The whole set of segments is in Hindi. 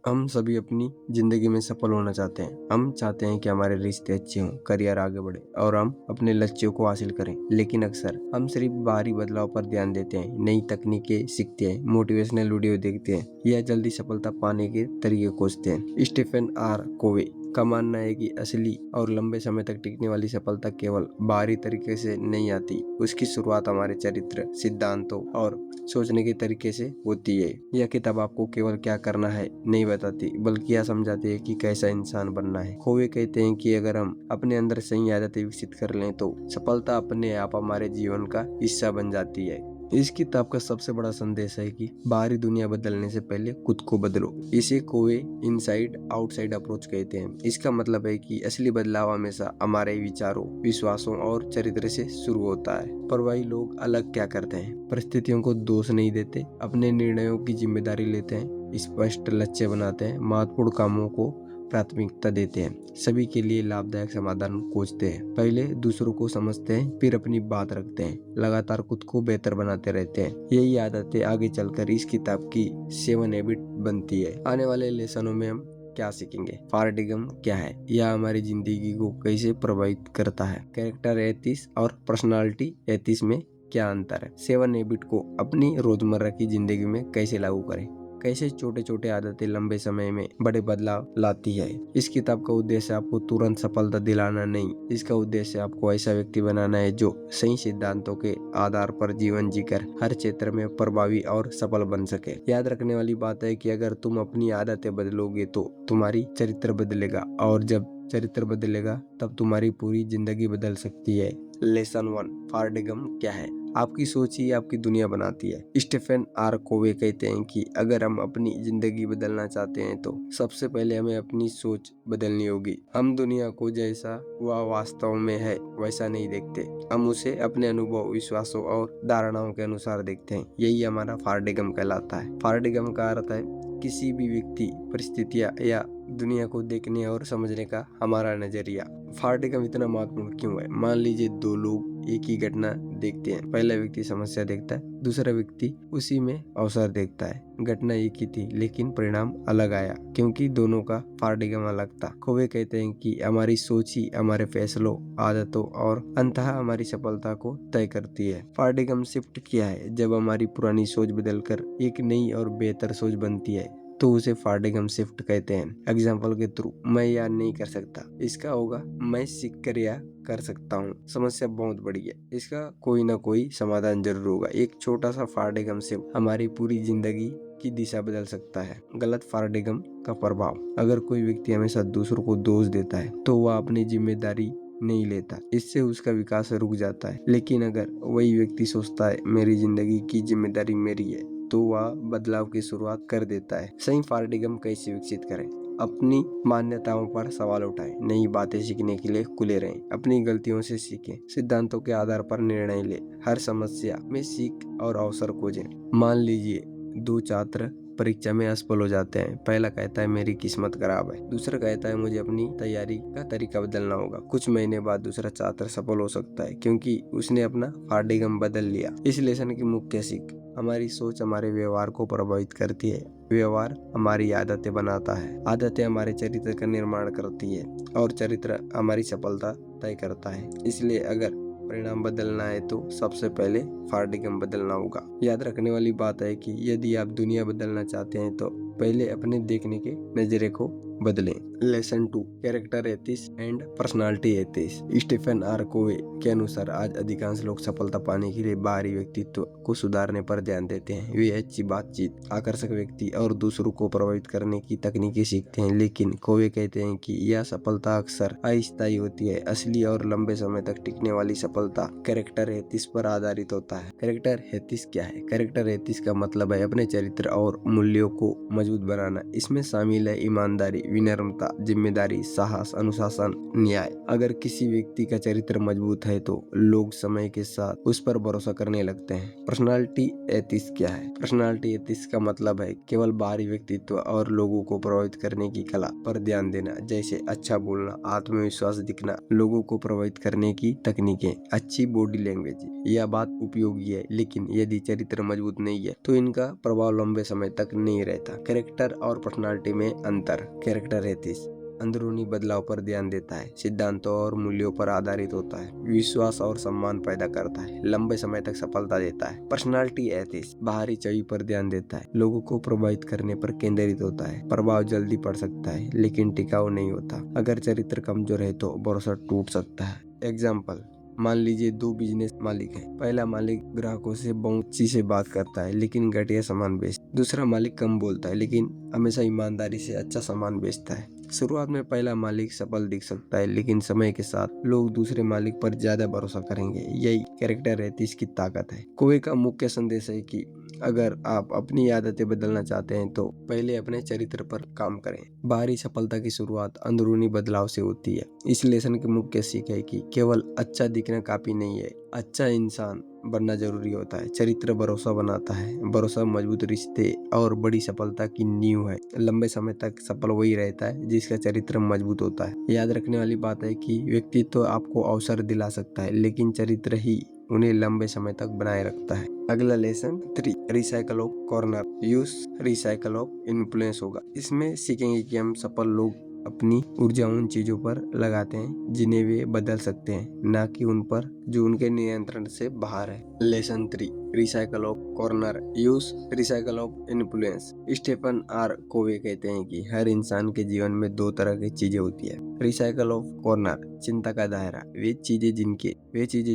हम सभी अपनी जिंदगी में सफल होना चाहते हैं। हम चाहते हैं कि हमारे रिश्ते अच्छे हों, करियर आगे बढ़े और हम अपने लक्ष्यों को हासिल करें। लेकिन अक्सर हम सिर्फ बाहरी बदलाव पर ध्यान देते हैं, नई तकनीकें सीखते हैं, मोटिवेशनल वीडियो देखते हैं या जल्दी सफलता पाने के तरीके खोजते हैं। स्टीफन आर कोवे का मानना है कि असली और लंबे समय तक टिकने वाली सफलता केवल बाहरी तरीके से नहीं आती, उसकी शुरुआत हमारे चरित्र, सिद्धांतों और सोचने के तरीके से होती है। यह किताब आपको केवल क्या करना है नहीं बताती, बल्कि यह समझाती है कि कैसा इंसान बनना है। खोवे कहते हैं कि अगर हम अपने अंदर सही आदतें विकसित कर लें तो सफलता अपने आप हमारे जीवन का हिस्सा बन जाती है। इस किताब का सबसे बड़ा संदेश है कि बाहरी दुनिया बदलने से पहले खुद को बदलो। इसे कोवे इनसाइड आउटसाइड अप्रोच कहते हैं। इसका मतलब है कि असली बदलाव हमेशा हमारे विचारों, विश्वासों और चरित्र से शुरू होता है। पर वही लोग अलग क्या करते हैं? परिस्थितियों को दोष नहीं देते, अपने निर्णयों की जिम्मेदारी लेते हैं, स्पष्ट लक्ष्य बनाते हैं, महत्वपूर्ण कामों को प्राथमिकता देते हैं, सभी के लिए लाभदायक समाधान खोजते हैं, पहले दूसरों को समझते हैं, फिर अपनी बात रखते हैं, लगातार खुद को बेहतर बनाते रहते हैं। यही आदतें आगे चलकर इस किताब की 7 हैबिट बनती है। आने वाले लेसनों में हम क्या सीखेंगे? पारडिगम क्या है? यह हमारी जिंदगी को कैसे प्रभावित करता है? कैरेक्टर एथिक्स और पर्सनालिटी एथिक्स में क्या अंतर है? 7 हैबिट को अपनी रोजमर्रा की जिंदगी में कैसे लागू करें? कैसे छोटे छोटे आदतें लंबे समय में बड़े बदलाव लाती है। इस किताब का उद्देश्य आपको तुरंत सफलता दिलाना नहीं, इसका उद्देश्य आपको ऐसा व्यक्ति बनाना है जो सही सिद्धांतों के आधार पर जीवन जीकर हर क्षेत्र में प्रभावी और सफल बन सके। याद रखने वाली बात है कि अगर तुम अपनी आदतें बदलोगे तो तुम्हारी चरित्र बदलेगा, और जब चरित्र बदलेगा तब तुम्हारी पूरी जिंदगी बदल सकती है। लेसन 1, पारडिगम क्या है? आपकी सोच ही आपकी दुनिया बनाती है। स्टीफन आर कोवे कहते हैं कि अगर हम अपनी जिंदगी बदलना चाहते हैं तो सबसे पहले हमें अपनी सोच बदलनी होगी। हम दुनिया को जैसा वह वास्तव में है वैसा नहीं देखते, हम उसे अपने अनुभव, विश्वासों और धारणाओं के अनुसार देखते हैं। यही हमारा पारडिगम कहलाता है। पारडिगम का अर्थ है किसी भी व्यक्ति, परिस्थितियां या दुनिया को देखने और समझने का हमारा नजरिया। पारडिगम इतना महत्वपूर्ण क्यों है? मान लीजिए 2 लोग एक ही घटना देखते हैं। पहला व्यक्ति समस्या देखता है, दूसरा व्यक्ति उसी में अवसर देखता है। घटना एक ही थी लेकिन परिणाम अलग आया क्योंकि दोनों का पारडिगम अलग था। खोवे कहते हैं कि हमारी सोच ही हमारे फैसलों, आदतों और अंततः हमारी सफलता को तय करती है। पारडिगम शिफ्ट क्या है? जब हमारी पुरानी सोच बदलकर एक नई और बेहतर सोच बनती है तो उसे पारडिगम शिफ्ट कहते हैं। एग्जाम्पल के थ्रू, मैं यह नहीं कर सकता, इसका होगा मैं सीख कर यह कर सकता हूँ। समस्या बहुत बड़ी है, इसका कोई ना कोई समाधान जरूर होगा। एक छोटा सा पारडिगम शिफ्ट हमारी पूरी जिंदगी की दिशा बदल सकता है। गलत पारडिगम का प्रभाव। अगर कोई व्यक्ति हमेशा दूसरों को दोष देता है तो वह अपनी जिम्मेदारी नहीं लेता, इससे उसका विकास रुक जाता है। लेकिन अगर वही व्यक्ति सोचता है मेरी जिंदगी की जिम्मेदारी मेरी है, तो वह बदलाव की शुरुआत कर देता है। सही पारडिगम कैसे विकसित करें? अपनी मान्यताओं पर सवाल उठाएं, नई बातें सीखने के लिए खुले रहें, अपनी गलतियों से सीखें, सिद्धांतों के आधार पर निर्णय लें, हर समस्या में सीख और अवसर खोजें। मान लीजिए 2 छात्र परीक्षा में असफल हो जाते हैं। पहला कहता है मेरी किस्मत खराब है, दूसरा कहता है मुझे अपनी तैयारी का तरीका बदलना होगा। कुछ महीने बाद दूसरा छात्र सफल हो सकता है क्योंकि उसने अपना पारडिगम बदल लिया। इस लेसन की मुख्य सीख, हमारी सोच हमारे व्यवहार को प्रभावित करती है, व्यवहार हमारी आदतें बनाता है, आदतें हमारे चरित्र का निर्माण करती है और चरित्र हमारी सफलता तय करता है। इसलिए अगर परिणाम बदलना है तो सबसे पहले पारडिगम बदलना होगा। याद रखने वाली बात है कि यदि आप दुनिया बदलना चाहते हैं तो पहले अपने देखने के नजरिए को बदलें। Lesson 2, character ethics and personality ethics. Stephen R Covey के अनुसार आज अधिकांश लोग सफलता पाने के लिए बाहरी व्यक्तित्व को सुधारने पर ध्यान देते हैं। वे अच्छी बातचीत, आकर्षक व्यक्ति और दूसरों को प्रभावित करने की तकनीकें सीखते हैं। लेकिन कोवे कहते हैं कि यह सफलता अक्सर अस्थायी होती है। असली और लंबे समय तक टिकने वाली सफलता कैरेक्टर एथिक्स पर आधारित होता है। कैरेक्टर एथिक्स क्या है? कैरेक्टर एथिक्स का मतलब है अपने चरित्र और मूल्यों को मजबूत बनाना। इसमें शामिल है ईमानदारी, विनम्रता, जिम्मेदारी, साहस, अनुशासन, न्याय। अगर किसी व्यक्ति का चरित्र मजबूत है तो लोग समय के साथ उस पर भरोसा करने लगते हैं। पर्सनालिटी एथिक्स क्या है? पर्सनालिटी एथिक्स का मतलब है केवल बाहरी व्यक्तित्व और लोगों को प्रभावित करने की कला पर ध्यान देना, जैसे अच्छा बोलना, आत्मविश्वास दिखना, लोगों को प्रभावित करने की तकनीकें, अच्छी बॉडी लैंग्वेज। यह बात उपयोगी है, लेकिन यदि चरित्र मजबूत नहीं है तो इनका प्रभाव लंबे समय तक नहीं रहता। कैरेक्टर और पर्सनालिटी में अंतर। कैरेक्टर एथिक्स अंदरूनी बदलाव पर ध्यान देता है, सिद्धांतों और मूल्यों पर आधारित होता है, विश्वास और सम्मान पैदा करता है, लंबे समय तक सफलता देता है। पर्सनालिटी एथिक्स बाहरी छवि पर ध्यान देता है, लोगों को प्रभावित करने पर केंद्रित होता है, प्रभाव जल्दी पड़ सकता है लेकिन टिकाऊ नहीं होता। अगर चरित्र कमजोर है तो भरोसा टूट सकता है। एग्जाम्पल, मान लीजिए दो बिजनेस मालिक हैं। पहला मालिक ग्राहकों से बहुत अच्छी से बात करता है लेकिन घटिया सामान बेचता है। दूसरा मालिक कम बोलता है लेकिन हमेशा ईमानदारी से अच्छा सामान बेचता है। शुरुआत में पहला मालिक सफल दिख सकता है लेकिन समय के साथ लोग दूसरे मालिक पर ज्यादा भरोसा करेंगे। यही कैरेक्टर एथिक्स की ताकत है। कोवे का मुख्य संदेश है कि अगर आप अपनी आदतें बदलना चाहते हैं तो पहले अपने चरित्र पर काम करें। बाहरी सफलता की शुरुआत अंदरूनी बदलाव से होती है। इस लेसन की मुख्य सीख है कि केवल अच्छा दिखना काफी नहीं है, अच्छा इंसान बनना जरूरी होता है। चरित्र भरोसा बनाता है, भरोसा मजबूत रिश्ते और बड़ी सफलता की नींव है। लंबे समय तक सफल वही रहता है जिसका चरित्र मजबूत होता है। याद रखने वाली बात है कि व्यक्तित्व तो आपको अवसर दिला सकता है लेकिन चरित्र ही उन्हें लंबे समय तक बनाए रखता है। अगला लेसन 3 रिसाइकल ऑफ कॉर्नर यूज रिसाइकल ऑफ इन्फ्लुएंस होगा। इसमें सीखेंगे कि हम सफल लोग अपनी ऊर्जा उन चीजों पर लगाते हैं जिन्हें वे बदल सकते हैं, न कि उन पर जो उनके नियंत्रण से बाहर है। लेसन 3 रिसाइकल ऑफ कॉर्नर यूज circle of influence. Stephen R Covey कहते हैं कि हर इंसान के जीवन में दो तरह की चीजें होती है। रिसाइकल ऑफ कॉर्नर चिंता का दायरा, वे चीजें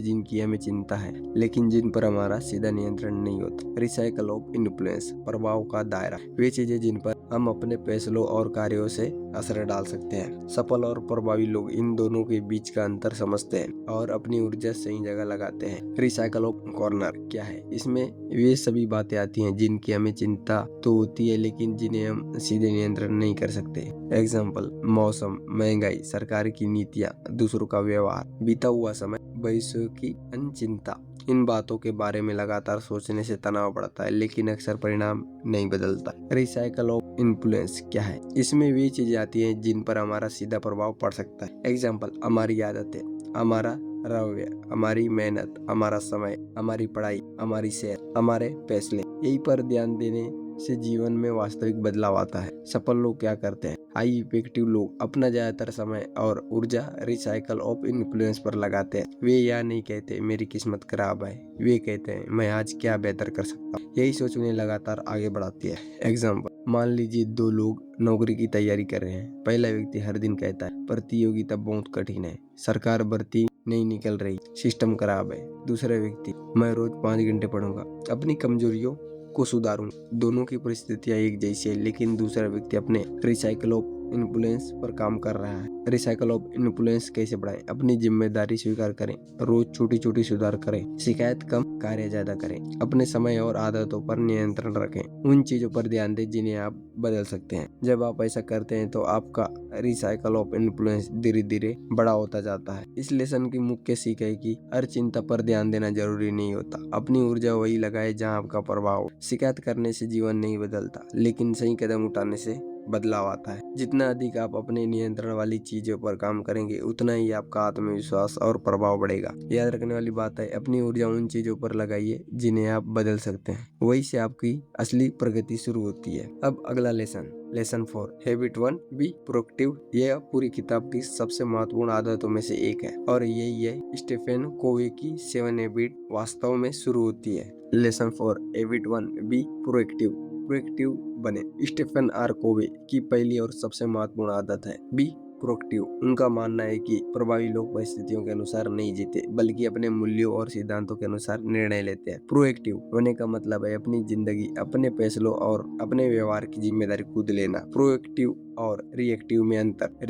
जिनकी हमें चिंता है लेकिन जिन पर हमारा सीधा नियंत्रण नहीं होता। रिसाइकल ऑफ इन्फ्लुएंस प्रभाव का दायरा, वे चीजें जिन पर हम अपने फैसलों और कार्यों से असर डाल सकते हैं। सफल और प्रभावी लोग इन दोनों के बीच का अंतर समझते हैं और अपनी ऊर्जा सही जगह लगाते हैं। रिसाइकल ऑफ कॉर्नर क्या है? इसमें वे सभी बातें आती हैं जिनकी हमें चिंता तो होती है लेकिन जिन्हें हम सीधे नियंत्रण नहीं कर सकते। एग्जाम्पल, मौसम, महंगाई, सरकार की नीतियाँ, दूसरों का व्यवहार, बीता हुआ समय, भविष्य की अनिश्चितता। इन बातों के बारे में लगातार सोचने से तनाव बढ़ता है लेकिन अक्सर परिणाम नहीं बदलता। रिसाइकल ऑफ इन्फ्लुएंस क्या है? इसमें वे चीजें आती हैं जिन पर हमारा सीधा प्रभाव पड़ सकता है। एग्जाम्पल, हमारी आदतें, हमारा रवैया, हमारी मेहनत, हमारा समय, हमारी पढ़ाई, हमारी सेहत, हमारे फैसले। यही पर ध्यान देने से जीवन में वास्तविक बदलाव आता है। सफल लोग क्या करते हैं? हाई इफेक्टिव लोग अपना ज्यादातर समय और ऊर्जा रिसाइकल ऑफ इन्फ्लुएंस पर लगाते हैं। वे यह नहीं कहते मेरी किस्मत खराब है, वे कहते हैं मैं आज क्या बेहतर कर सकता हूँ। यही सोच उन्हें लगातार आगे बढ़ाती है। एग्जाम्पल, मान लीजिए दो लोग नौकरी की तैयारी कर रहे हैं। पहला व्यक्ति हर दिन कहता है प्रतियोगिता बहुत कठिन है, सरकार भर्ती नहीं निकल रही, सिस्टम खराब है। दूसरा व्यक्ति, मैं रोज 5 घंटे पढ़ूंगा, अपनी कमजोरियों को सुधारूंगा। दोनों की परिस्थितियां एक जैसी है लेकिन दूसरा व्यक्ति अपने रिसाइकल ऑफ इन्फ्लुएंस पर काम कर रहा है। रिसाइकल ऑफ इन्फ्लुएंस कैसे बढ़ाएं? अपनी जिम्मेदारी स्वीकार करें, रोज छोटी छोटी सुधार करें, शिकायत कम, कार्य ज्यादा करें, अपने समय और आदतों पर नियंत्रण रखें, उन चीजों पर ध्यान दें जिन्हें आप बदल सकते हैं। जब आप ऐसा करते हैं तो आपका रिसाइकल ऑफ इन्फ्लुएंस धीरे धीरे बड़ा होता जाता है। इस लेसन की मुख्य सीख है कि हर चिंता पर ध्यान देना जरूरी नहीं होता। अपनी ऊर्जा वही लगाए जहाँ आपका प्रभाव। शिकायत करने से जीवन नहीं बदलता लेकिन सही कदम उठाने से बदलाव आता है। जितना अधिक आप अपने नियंत्रण वाली चीजों पर काम करेंगे उतना ही आपका आत्मविश्वास और प्रभाव बढ़ेगा। याद रखने वाली बात है, अपनी ऊर्जा उन चीजों पर लगाइए जिन्हें आप बदल सकते हैं, वही से आपकी असली प्रगति शुरू होती है। अब अगला लेसन 4 हैबिट 1 बी प्रोएक्टिव। यह पूरी किताब की सबसे महत्वपूर्ण आदतों में से एक है और यही है स्टीफन कोवे की 7 हैबिट वास्तव में शुरू होती है। लेसन 4 हैबिट 1 बी प्रोएक्टिव बने। स्टीफन आर कोवे की पहली और सबसे महत्वपूर्ण आदत है बी प्रोएक्टिव। उनका मानना है कि प्रभावी लोग परिस्थितियों के अनुसार नहीं जीते बल्कि अपने मूल्यों और सिद्धांतों के अनुसार निर्णय लेते हैं। प्रोएक्टिव होने का मतलब है अपनी जिंदगी, अपने फैसलों और अपने व्यवहार की जिम्मेदारी खुद लेना। प्रोएक्टिव और रिएक्टिव में अंतर।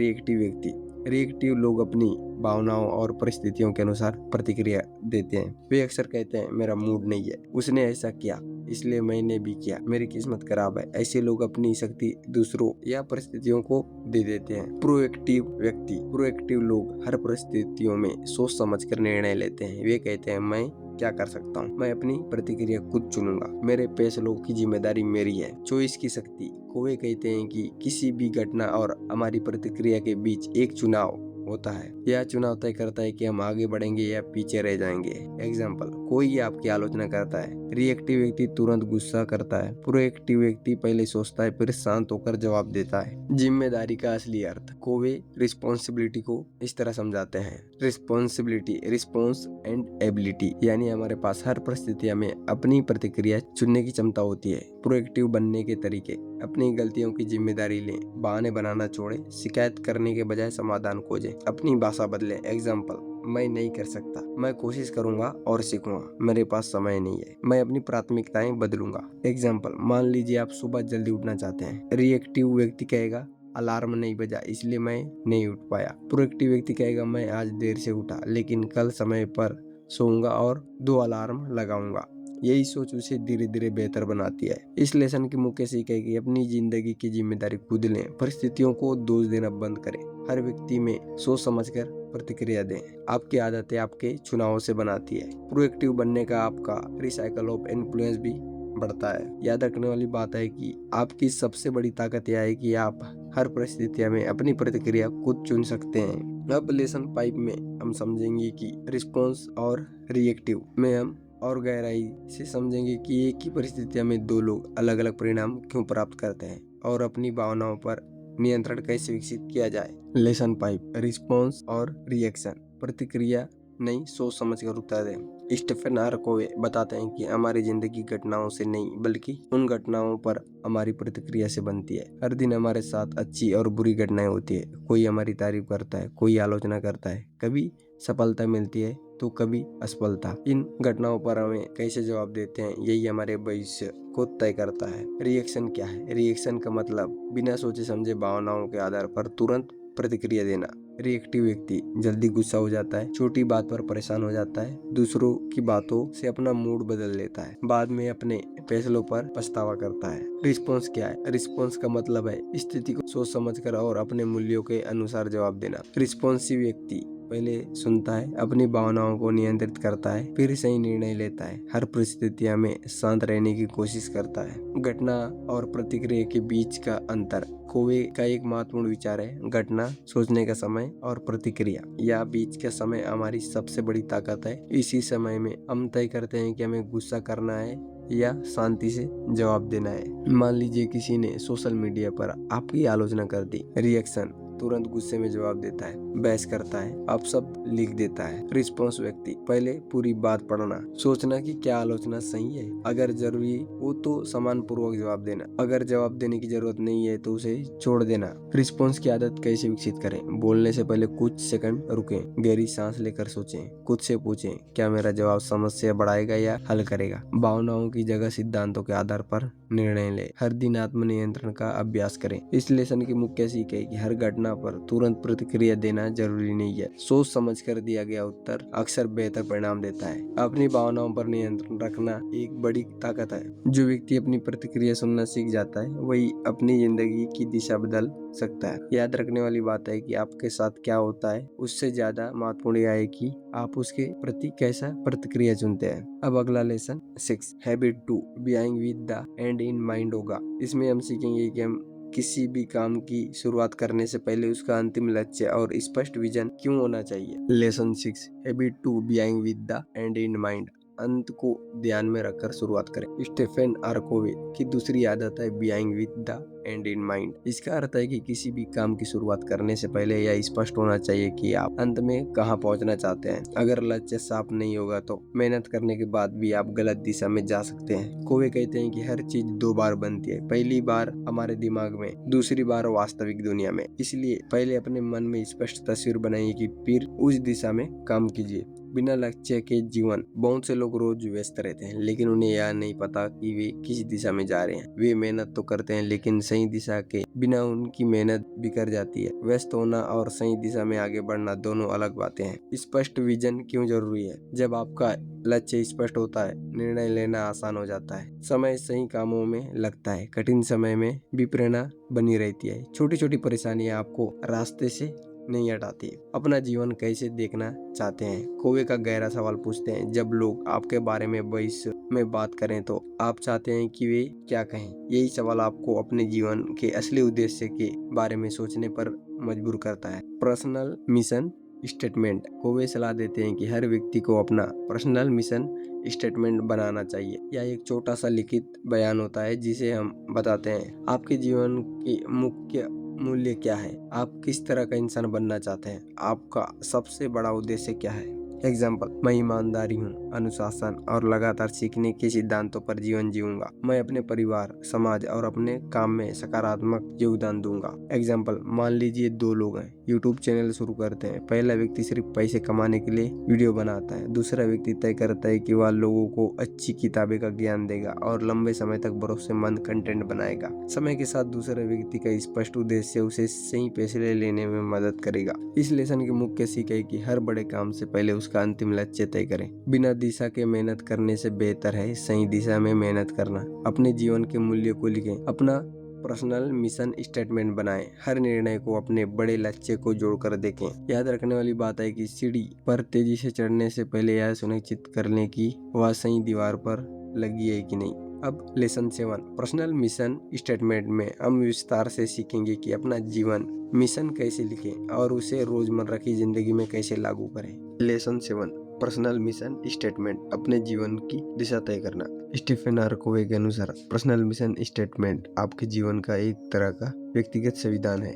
रिएक्टिव लोग अपनी भावनाओं और परिस्थितियों के अनुसार प्रतिक्रिया देते हैं। वे अक्सर कहते हैं मेरा मूड नहीं है, उसने ऐसा किया इसलिए मैंने भी किया, मेरी किस्मत खराब है। ऐसे लोग अपनी शक्ति दूसरों या परिस्थितियों को दे देते हैं। प्रोएक्टिव लोग हर परिस्थितियों में सोच समझकर निर्णय लेते हैं। वे कहते हैं मैं क्या कर सकता हूँ, मैं अपनी प्रतिक्रिया खुद चुनूंगा, मेरे फैसलों की जिम्मेदारी मेरी है। चॉइस की शक्ति। कोवे कहते हैं कि किसी भी घटना और हमारी प्रतिक्रिया के बीच एक चुनाव होता है। यह चुनाव तय करता है कि हम आगे बढ़ेंगे या पीछे रह जाएंगे। एग्जाम्पल, कोई आपकी आलोचना करता है, रिएक्टिव व्यक्ति तुरंत गुस्सा करता है, प्रोएक्टिव व्यक्ति पहले सोचता है फिर शांत होकर जवाब देता है। जिम्मेदारी का असली अर्थ, कोवे रिस्पॉन्सिबिलिटी को इस तरह समझाते हैं। रिस्पॉन्सिबिलिटी, रिस्पॉन्स एंड एबिलिटी, यानी हमारे पास हर परिस्थिति में अपनी प्रतिक्रिया चुनने की क्षमता होती है। प्रोएक्टिव बनने के तरीके, अपनी गलतियों की जिम्मेदारी लें, बहाने बनाना छोड़ें, शिकायत करने के बजाय समाधान खोजें, अपनी भाषा बदलें। एग्जाम्पल, मैं नहीं कर सकता, मैं कोशिश करूंगा और सीखूंगा, मेरे पास समय नहीं है, मैं अपनी प्राथमिकताएं बदलूंगा। एग्जाम्पल, मान लीजिए आप सुबह जल्दी उठना चाहते हैं। रिएक्टिव व्यक्ति कहेगा, अलार्म नहीं बजा इसलिए मैं नहीं उठ पाया। प्रोएक्टिव व्यक्ति कहेगा, मैं आज देर से उठा लेकिन कल समय पर सोऊंगा और 2 अलार्म लगाऊंगा। यही सोच उसे धीरे धीरे बेहतर बनाती है। इस लेसन की मुख्य सीख है कि अपनी जिंदगी की जिम्मेदारी खुद लें, परिस्थितियों को दोष देना बंद करें, हर व्यक्ति में सोच समझकर प्रतिक्रिया दें। आपकी आदतें आपके चुनावों से बनाती है। प्रोएक्टिव बनने का आपका रिसाइकल ऑफ इन्फ्लुएंस भी बढ़ता है। याद रखने वाली बात है कि आपकी सबसे बड़ी ताकत यह है कि आप हर परिस्थिति में अपनी प्रतिक्रिया खुद चुन सकते हैं। अब लेसन 5 में हम समझेंगे कि रिस्पॉन्स और रिएक्टिव में हम और गहराई से समझेंगे कि एक ही परिस्थिति में 2 लोग अलग अलग परिणाम क्यों प्राप्त करते हैं और अपनी भावनाओं पर नियंत्रण कैसे विकसित किया जाए। लेसन 5, रिस्पॉन्स और रिएक्शन, प्रतिक्रिया नहीं सोच समझ कर उत्तर दें। स्टीफन आर कोवे बताते हैं कि हमारी जिंदगी घटनाओं से नहीं बल्कि उन घटनाओं पर हमारी प्रतिक्रिया से बनती है। हर दिन हमारे साथ अच्छी और बुरी घटनाएं होती है। कोई हमारी तारीफ करता है, कोई आलोचना करता है, कभी सफलता मिलती है तो कभी असफलता। इन घटनाओं पर हमें कैसे जवाब देते हैं यही हमारे भविष्य को तय करता है। रिएक्शन क्या है? रिएक्शन का मतलब बिना सोचे समझे भावनाओं के आधार पर तुरंत प्रतिक्रिया देना। रिएक्टिव व्यक्ति जल्दी गुस्सा हो जाता है, छोटी बात पर परेशान हो जाता है, दूसरों की बातों से अपना मूड बदल लेता है, बाद में अपने फैसलों पर पछतावा करता है। रिस्पॉन्स क्या है? रिस्पॉन्स का मतलब है स्थिति को सोच समझकर और अपने मूल्यों के अनुसार जवाब देना। रिस्पॉन्सिव व्यक्ति पहले सुनता है, अपनी भावनाओं को नियंत्रित करता है, फिर सही निर्णय लेता है, हर परिस्थितियों में शांत रहने की कोशिश करता है। घटना और प्रतिक्रिया के बीच का अंतर, कोवे का एक महत्वपूर्ण विचार है, घटना सोचने का समय और प्रतिक्रिया या बीच का समय हमारी सबसे बड़ी ताकत है। इसी समय में हम तय करते हैं कि हमें गुस्सा करना है या शांति से जवाब देना है। मान लीजिए किसी ने सोशल मीडिया पर आपकी आलोचना कर दी। रिएक्शन, तुरंत गुस्से में जवाब देता है, बहस करता है, अब सब लिख देता है। रिस्पॉन्स व्यक्ति पहले पूरी बात पढ़ना, सोचना कि क्या आलोचना सही है, अगर जरूरी हो तो सम्मान पूर्वक जवाब देना, अगर जवाब देने की जरूरत नहीं है तो उसे छोड़ देना। रिस्पॉन्स की आदत कैसे विकसित करें? बोलने से पहले कुछ सेकंड रुकें, गहरी सांस लेकर सोचें, खुद से पूछें क्या मेरा जवाब समस्या बढ़ाएगा या हल करेगा। भावनाओं की जगह सिद्धांतों के आधार पर निर्णय ले। हर दिन आत्मनियंत्रण का अभ्यास करें। इस लेसन की मुख्य सीख है कि हर घटना पर तुरंत प्रतिक्रिया देना जरूरी नहीं है। सोच समझ कर दिया गया उत्तर अक्सर बेहतर परिणाम देता है। अपनी भावनाओं पर नियंत्रण रखना एक बड़ी ताकत है। जो व्यक्ति अपनी प्रतिक्रिया सुनना सीख जाता है वही अपनी जिंदगी की दिशा बदल सकता है। याद रखने वाली बात है कि आपके साथ क्या होता है उससे ज्यादा महत्वपूर्ण यह है कि आप उसके प्रति कैसा प्रतिक्रिया चुनते हैं। अब अगला lesson 6, habit 2, being with the and in mind होगा। इसमें हम सीखेंगे कि हम किसी भी काम की शुरुआत करने से पहले उसका अंतिम लक्ष्य और स्पष्ट विजन क्यों होना चाहिए। Lesson 6, habit 2, being with the and in mind, अंत को ध्यान में रखकर शुरुआत करें। स्टीफन आर कोवे की दूसरी आदत है being with the and in mind. इसका अर्थ है कि किसी भी काम की शुरुआत करने से पहले यह स्पष्ट होना चाहिए कि आप अंत में कहां पहुंचना चाहते हैं। अगर लक्ष्य साफ नहीं होगा तो मेहनत करने के बाद भी आप गलत दिशा में जा सकते हैं। कोवे कहते हैं कि हर चीज 2 बार बनती है, पहली बार हमारे दिमाग में, दूसरी बार वास्तविक दुनिया में। इसलिए पहले अपने मन में स्पष्ट तस्वीर बनाइए कि फिर उस दिशा में काम कीजिए। बिना लक्ष्य के जीवन, बहुत से लोग रोज व्यस्त रहते हैं लेकिन उन्हें यह नहीं पता कि वे किस दिशा में जा रहे हैं। वे मेहनत तो करते हैं लेकिन सही दिशा के बिना उनकी मेहनत बिखर जाती है। व्यस्त होना और सही दिशा में आगे बढ़ना दोनों अलग बातें हैं। स्पष्ट विजन क्यों जरूरी है? जब आपका लक्ष्य स्पष्ट होता है, निर्णय लेना आसान हो जाता है, समय सही कामों में लगता है, कठिन समय में भी प्रेरणा बनी रहती है। छोटी छोटी परेशानियां आपको रास्ते से नहीं हटाती। अपना जीवन कैसे देखना चाहते हैं? कौवे का गहरा सवाल पूछते हैं। जब लोग आपके बारे में भविष्य में बात करें तो आप चाहते हैं कि वे क्या कहें? यही सवाल आपको अपने जीवन के असली उद्देश्य के बारे में सोचने पर मजबूर करता है। Personal mission statement. कौवे सलाह देते हैं कि हर व्यक्ति को अपना पर्सनल मिशन स्टेटमेंट बनाना चाहिए। यह एक छोटा सा लिखित बयान होता है जिसे हम बताते हैं आपके जीवन के मुख्य मूल्य क्या है, आप किस तरह का इंसान बनना चाहते हैं, आपका सबसे बड़ा उद्देश्य क्या है। एग्जाम्पल, मैं ईमानदारी हूँ, अनुशासन और लगातार सीखने के सिद्धांतों पर जीवन जीऊंगा। मैं अपने परिवार, समाज और अपने काम में सकारात्मक योगदान दूंगा। एग्जाम्पल, मान लीजिए दो लोग हैं, यूट्यूब चैनल शुरू करते हैं। पहला व्यक्ति सिर्फ पैसे कमाने के लिए वीडियो बनाता है। दूसरा व्यक्ति तय करता है कि वह लोगों को अच्छी किताबें का ज्ञान देगा और लंबे समय तक भरोसेमंद कंटेंट बनाएगा। समय के साथ दूसरे व्यक्ति का स्पष्ट उद्देश्य उसे सही फैसले लेने में मदद करेगा। इस लेसन की मुख्य सीख है कि हर बड़े काम से पहले उसका अंतिम लक्ष्य तय करें। बिना दिशा के मेहनत करने से बेहतर है सही दिशा में मेहनत करना। अपने जीवन के मूल्य को लिखें, अपना पर्सनल मिशन स्टेटमेंट बनाएं। हर निर्णय को अपने बड़े लक्ष्य को जोड़कर देखें। याद रखने वाली बात है कि सीढ़ी पर तेजी से चढ़ने से पहले यह सुनिश्चित कर लें कि वह सही दीवार पर लगी है कि नहीं। अब लेसन 7, पर्सनल मिशन स्टेटमेंट में हम विस्तार से सीखेंगे कि अपना जीवन मिशन कैसे लिखें और उसे रोजमर्रा की जिंदगी में कैसे लागू करें। लेसन 7, पर्सनल मिशन स्टेटमेंट, अपने जीवन की दिशा तय करना। स्टीफन आर कोवे के अनुसार पर्सनल मिशन स्टेटमेंट आपके जीवन का एक तरह का व्यक्तिगत संविधान है।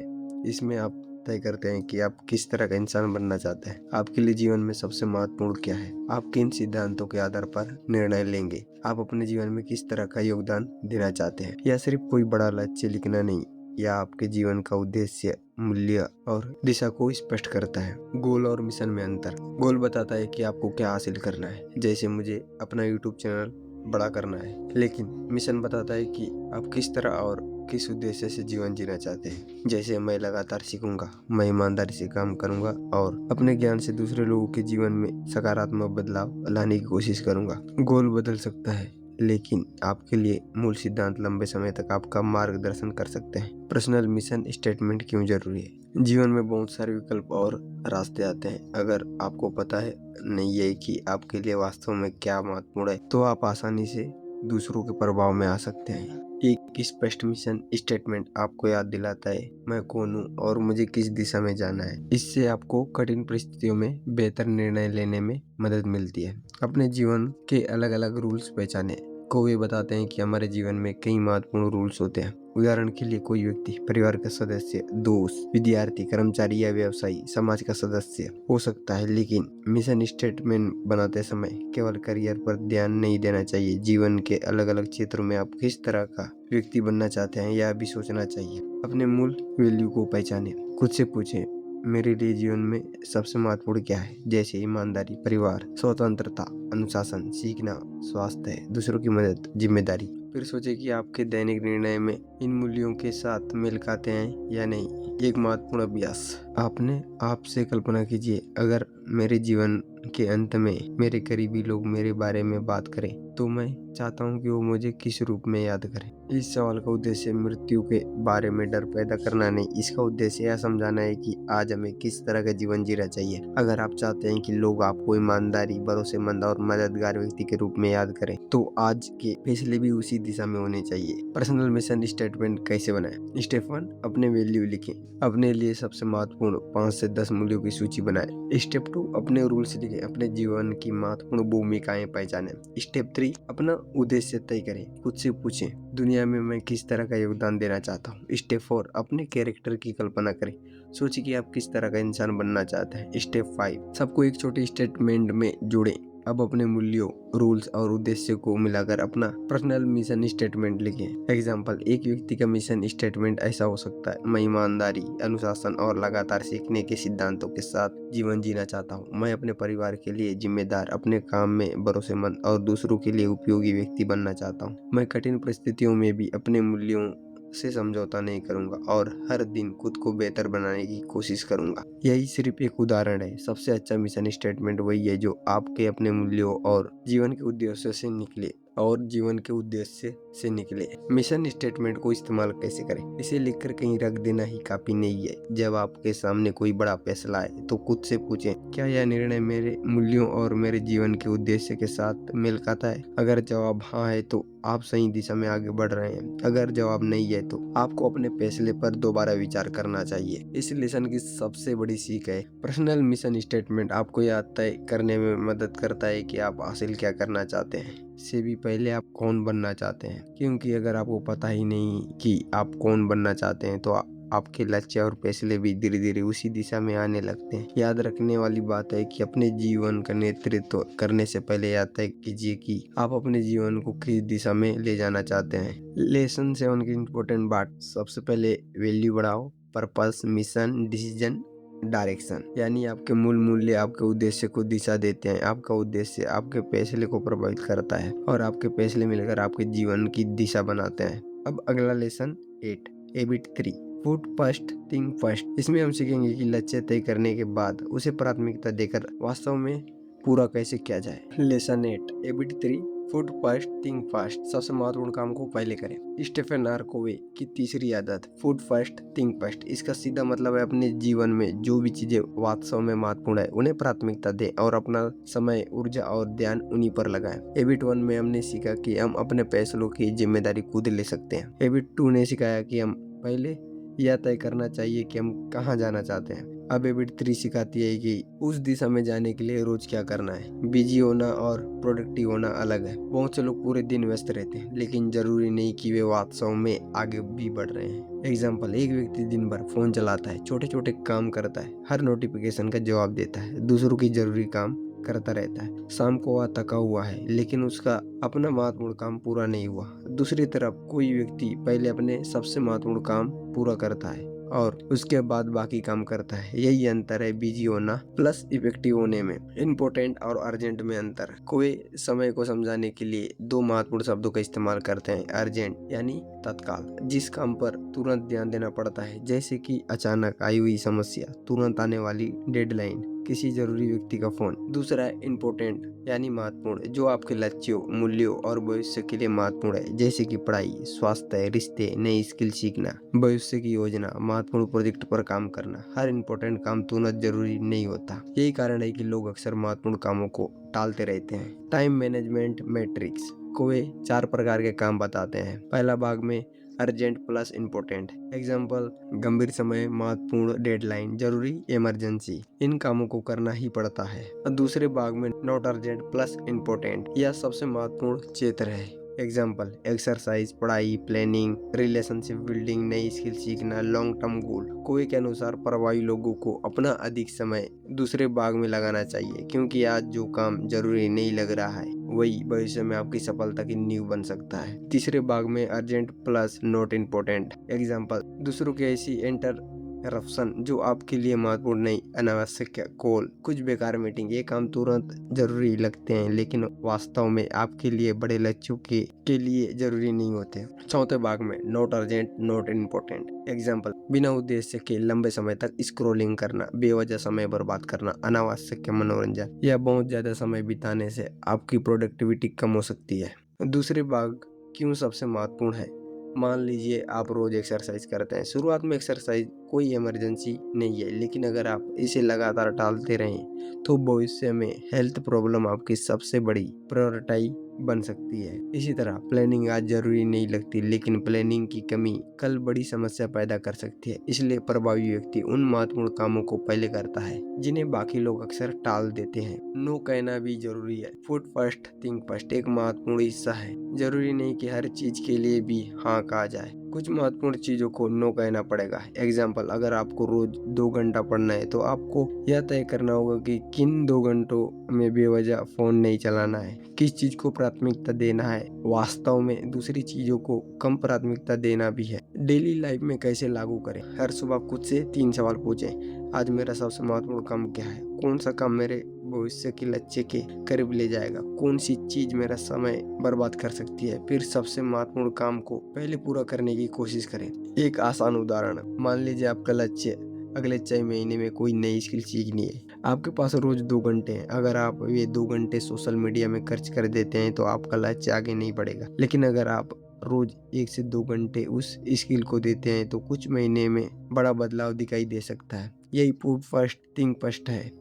इसमें आप तय करते हैं कि आप किस तरह का इंसान बनना चाहते हैं, आपके लिए जीवन में सबसे महत्वपूर्ण क्या है, आप किन सिद्धांतों के आधार पर निर्णय लेंगे, आप अपने जीवन में किस तरह का योगदान देना चाहते हैं। यह सिर्फ कोई बड़ा लक्ष्य लिखना नहीं, यह आपके जीवन का उद्देश्य, मूल्य और दिशा को स्पष्ट करता है। गोल और मिशन में अंतर। गोल बताता है कि आपको क्या हासिल करना है, जैसे मुझे अपना यूट्यूब चैनल बड़ा करना है। लेकिन मिशन बताता है कि आप किस तरह और किस उद्देश्य से जीवन जीना चाहते हैं, जैसे मैं लगातार सीखूंगा, मैं ईमानदारी से काम करूंगा और अपने ज्ञान से दूसरे लोगों के जीवन में सकारात्मक बदलाव लाने की कोशिश करूंगा। गोल बदल सकता है, लेकिन आपके लिए मूल सिद्धांत लंबे समय तक आपका मार्गदर्शन कर सकते हैं। पर्सनल मिशन स्टेटमेंट क्यों जरूरी है? जीवन में बहुत सारे विकल्प और रास्ते आते हैं। अगर आपको पता है नहीं है कि आपके लिए वास्तव में क्या महत्वपूर्ण है, तो आप आसानी से दूसरों के प्रभाव में आ सकते हैं। एक स्पष्ट मिशन स्टेटमेंट आपको याद दिलाता है मैं कौन हूँ और मुझे किस दिशा में जाना है। इससे आपको कठिन परिस्थितियों में बेहतर निर्णय लेने में मदद मिलती है। अपने जीवन के अलग अलग रूल्स पहचाने। कोवे बताते हैं कि हमारे जीवन में कई महत्वपूर्ण रूल्स होते हैं। उदाहरण के लिए, कोई व्यक्ति परिवार का सदस्य, दोस्त, विद्यार्थी, कर्मचारी या व्यवसायी समाज का सदस्य हो सकता है। लेकिन मिशन स्टेटमेंट बनाते समय केवल करियर पर ध्यान नहीं देना चाहिए। जीवन के अलग अलग क्षेत्रों में आप किस तरह का व्यक्ति बनना चाहते हैं यह भी सोचना चाहिए। अपने मूल वैल्यू को पहचाने। खुद से पूछें, मेरे लिए जीवन में सबसे महत्वपूर्ण क्या है, जैसे ईमानदारी, परिवार, स्वतंत्रता, अनुशासन, सीखना, स्वास्थ्य, दूसरों की मदद, जिम्मेदारी। फिर सोचें कि आपके दैनिक निर्णय में इन मूल्यों के साथ मेल खाते हैं या नहीं। एक महत्वपूर्ण अभ्यास। आपने आपसे कल्पना कीजिए, अगर मेरे जीवन के अंत में मेरे करीबी लोग मेरे बारे में बात करें तो मैं चाहता हूं कि वो मुझे किस रूप में याद करें। इस सवाल का उद्देश्य मृत्यु के बारे में डर पैदा करना नहीं, इसका उद्देश्य यह समझाना है कि आज हमें किस तरह का जीवन जीना चाहिए। अगर आप चाहते हैं कि लोग आपको ईमानदारी, भरोसेमंद और मददगार व्यक्ति के रूप में याद करें, तो आज के फैसले भी उसी दिशा में होने चाहिए। पर्सनल मिशन स्टेटमेंट कैसे बनाएं? स्टेप 1, अपने वैल्यू लिखें। अपने लिए सबसे महत्वपूर्ण 5 से 10 मूल्यों की सूची बनाएं। स्टेप 2, अपने रूल्स लिखें। अपने जीवन की महत्वपूर्ण भूमिकाएं पहचानें। स्टेप 3, अपना उद्देश्य तय करें। खुद से पूछें, दुनिया में मैं किस तरह का योगदान देना चाहता हूँ। स्टेप 4, अपने कैरेक्टर की कल्पना करें। सोचिए कि आप किस तरह का इंसान बनना चाहते हैं। स्टेप 5, सबको एक छोटे स्टेटमेंट में जोड़ें। अब अपने मूल्यों, रूल्स और उद्देश्य को मिलाकर अपना पर्सनल मिशन स्टेटमेंट लिखें। एग्जाम्पल, एक व्यक्ति का मिशन स्टेटमेंट ऐसा हो सकता है, मैं ईमानदारी, अनुशासन और लगातार सीखने के सिद्धांतों के साथ जीवन जीना चाहता हूँ। मैं अपने परिवार के लिए जिम्मेदार, अपने काम में भरोसेमंद और दूसरों के लिए उपयोगी व्यक्ति बनना चाहता हूँ। मैं कठिन परिस्थितियों में भी अपने मूल्यों से समझौता नहीं करूंगा और हर दिन खुद को बेहतर बनाने की कोशिश करूंगा। यही सिर्फ एक उदाहरण है। सबसे अच्छा मिशन स्टेटमेंट वही है जो आपके अपने मूल्यों और जीवन के उद्देश्यों से निकले। और जीवन के उद्देश्य से निकले। मिशन स्टेटमेंट को इस्तेमाल कैसे करें? इसे लिखकर कहीं रख देना ही काफी नहीं है। जब आपके सामने कोई बड़ा फैसला आए तो खुद से पूछें, क्या यह निर्णय मेरे मूल्यों और मेरे जीवन के उद्देश्य के साथ मेल खाता है? अगर जवाब हाँ है तो आप सही दिशा में आगे बढ़ रहे हैं। अगर जवाब नहीं है तो आपको अपने फैसले पर दोबारा विचार करना चाहिए। इस लेसन की सबसे बड़ी सीख है, पर्सनल मिशन स्टेटमेंट आपको यह तय करने में मदद करता है कि आप हासिल क्या करना चाहते हैं, से भी पहले आप कौन बनना चाहते हैं। क्योंकि अगर आपको पता ही नहीं कि आप कौन बनना चाहते हैं तो आपके लक्ष्य और फैसले भी धीरे धीरे उसी दिशा में आने लगते हैं। याद रखने वाली बात है कि अपने जीवन का नेतृत्व करने से पहले यह तय कीजिए कि आप अपने जीवन को किस दिशा में ले जाना चाहते हैं। लेसन 7 की इम्पोर्टेंट बात, सबसे पहले वैल्यू बढ़ाओ, पर्पस, मिशन, डिसीजन, डायरेक्शन। यानी आपके मूल मूल्य आपके उद्देश्य को दिशा देते हैं। आपका उद्देश्य आपके फैसले को प्रभावित करता है और आपके फैसले मिलकर आपके जीवन की दिशा बनाते हैं। अब अगला lesson 8, habit 3, put first think first. इसमें हम सीखेंगे कि लक्ष्य तय करने के बाद उसे प्राथमिकता देकर वास्तव में पूरा कैसे किया जाए। Lesson 8, habit 3, put first think first. सबसे महत्वपूर्ण काम को पहले करें। स्टीफन आर कोवे की तीसरी आदत, पुट फर्स्ट थिंक फर्स्ट। इसका सीधा मतलब है अपने जीवन में जो भी चीजें वास्तव में महत्वपूर्ण है उन्हें प्राथमिकता दें और अपना समय, ऊर्जा और ध्यान उन्हीं पर लगाएं। हैबिट 1 में हमने सीखा कि हम अपने फैसलों की जिम्मेदारी खुद ले सकते हैं। हैबिट 2 ने सिखाया कि हम पहले यह तय करना चाहिए कि हम कहाँ जाना चाहते हैं। अब हैबिट 3 सिखाती है कि उस दिशा में जाने के लिए रोज क्या करना है। बिजी होना और प्रोडक्टिव होना अलग है। बहुत से लोग पूरे दिन व्यस्त रहते हैं लेकिन जरूरी नहीं कि वे वास्तव में आगे भी बढ़ रहे हैं। एग्जाम्पल, एक व्यक्ति दिन भर फोन चलाता है, छोटे छोटे काम करता है, हर नोटिफिकेशन का जवाब देता है, दूसरों की जरूरी काम करता रहता है। शाम को वह थका हुआ है लेकिन उसका अपना महत्वपूर्ण काम पूरा नहीं हुआ। दूसरी तरफ कोई व्यक्ति पहले अपने सबसे महत्वपूर्ण काम पूरा करता है और उसके बाद बाकी काम करता है। यही अंतर है बिजी होना प्लस इफेक्टिव होने में। इम्पोर्टेंट और अर्जेंट में अंतर, कोई समय को समझाने के लिए 2 महत्वपूर्ण शब्दों का इस्तेमाल करते हैं। अर्जेंट यानी तत्काल, जिस काम पर तुरंत ध्यान देना पड़ता है, जैसे कि अचानक आई हुई समस्या, तुरंत आने वाली डेडलाइन, किसी जरूरी व्यक्ति का फोन। दूसरा है इम्पोर्टेंट यानी महत्वपूर्ण, जो आपके लक्ष्यों, मूल्यों और भविष्य के लिए महत्वपूर्ण है, जैसे कि पढ़ाई, स्वास्थ्य, रिश्ते, नई स्किल सीखना, भविष्य की योजना, महत्वपूर्ण प्रोजेक्ट पर काम करना। हर इम्पोर्टेंट काम तुरंत जरूरी नहीं होता। यही कारण है कि लोग अक्सर महत्वपूर्ण कामों को टालते रहते हैं। टाइम मैनेजमेंट मैट्रिक्स, कोई 4 प्रकार के काम बताते हैं। पहला भाग में अर्जेंट प्लस इम्पोर्टेंट। एग्जाम्पल, गंभीर समय, महत्वपूर्ण, डेडलाइन, जरूरी, इमरजेंसी। इन कामों को करना ही पड़ता है। दूसरे भाग में नॉट अर्जेंट प्लस इम्पोर्टेंट, यह सबसे महत्वपूर्ण क्षेत्र है। एग्जाम्पल, एक्सरसाइज, पढ़ाई, प्लानिंग, रिलेशनशिप बिल्डिंग, नई स्किल सीखना, लॉन्ग टर्म गोल। कोई के अनुसार प्रभावी लोगों को अपना अधिक समय दूसरे भाग में लगाना चाहिए, क्योंकि आज जो काम जरूरी नहीं लग रहा है वही भविष्य में आपकी सफलता की नींव बन सकता है। तीसरे भाग में urgent plus not important. Example, दूसरों की ऐसी इंटरप्शन जो आपके लिए महत्वपूर्ण नहीं, अनावश्यक कॉल, कुछ बेकार मीटिंग। ये काम तुरंत जरूरी लगते हैं लेकिन वास्तव में आपके लिए बड़े लक्ष्यों के लिए जरूरी नहीं होते। चौथे भाग में not urgent not important. Example, बिना उद्देश्य के लंबे समय तक स्क्रॉलिंग करना, बेवजह समय बर्बाद करना, अनावश्यक मनोरंजन या बहुत ज्यादा समय बिताने से आपकी प्रोडक्टिविटी कम हो सकती है। दूसरे भाग क्यों सबसे महत्वपूर्ण है। मान लीजिए आप रोज एक्सरसाइज करते हैं। शुरुआत में एक्सरसाइज कोई इमरजेंसी नहीं है, लेकिन अगर आप इसे लगातार टालते रहें तो भविष्य में हेल्थ प्रॉब्लम आपकी सबसे बड़ी प्रायोरिटी बन सकती है। इसी तरह प्लानिंग आज जरूरी नहीं लगती, लेकिन प्लानिंग की कमी कल बड़ी समस्या पैदा कर सकती है। इसलिए प्रभावी व्यक्ति उन महत्वपूर्ण कामों को पहले करता है जिन्हें बाकी लोग अक्सर टाल देते हैं। नो कहना भी जरूरी है। फुट फर्स्ट थिंक फर्स्ट एक महत्वपूर्ण हिस्सा है। जरूरी नहीं कि हर चीज के लिए भी हाँ कहा जाए। कुछ महत्वपूर्ण चीजों को नो कहना पड़ेगा। एग्जाम्पल, अगर आपको रोज 2 घंटा पढ़ना है तो आपको यह तय करना होगा कि किन 2 घंटों में बेवजह फोन नहीं चलाना है, किस चीज को प्राथमिकता देना है। वास्तव में दूसरी चीजों को कम प्राथमिकता देना भी है। डेली लाइफ में कैसे लागू करें। हर सुबह खुद से 3 सवाल पूछें। आज मेरा सबसे महत्वपूर्ण काम क्या है? कौन सा काम मेरे भविष्य के लक्ष्य के करीब ले जाएगा? कौन सी चीज मेरा समय बर्बाद कर सकती है? फिर सबसे महत्वपूर्ण काम को पहले पूरा करने की कोशिश करें। एक आसान उदाहरण, मान लीजिए आपका लक्ष्य अगले 6 महीने में कोई नई स्किल सीखनी है। आपके पास रोज 2 घंटे हैं। अगर आप ये 2 घंटे सोशल मीडिया में खर्च कर देते हैं तो आपका लक्ष्य आगे नहीं बढ़ेगा। लेकिन अगर आप रोज 1 से 2 घंटे उस स्किल को देते हैं तो कुछ महीने में बड़ा बदलाव दिखाई दे सकता है। यही पुट फर्स्ट थिंक फर्स्ट है।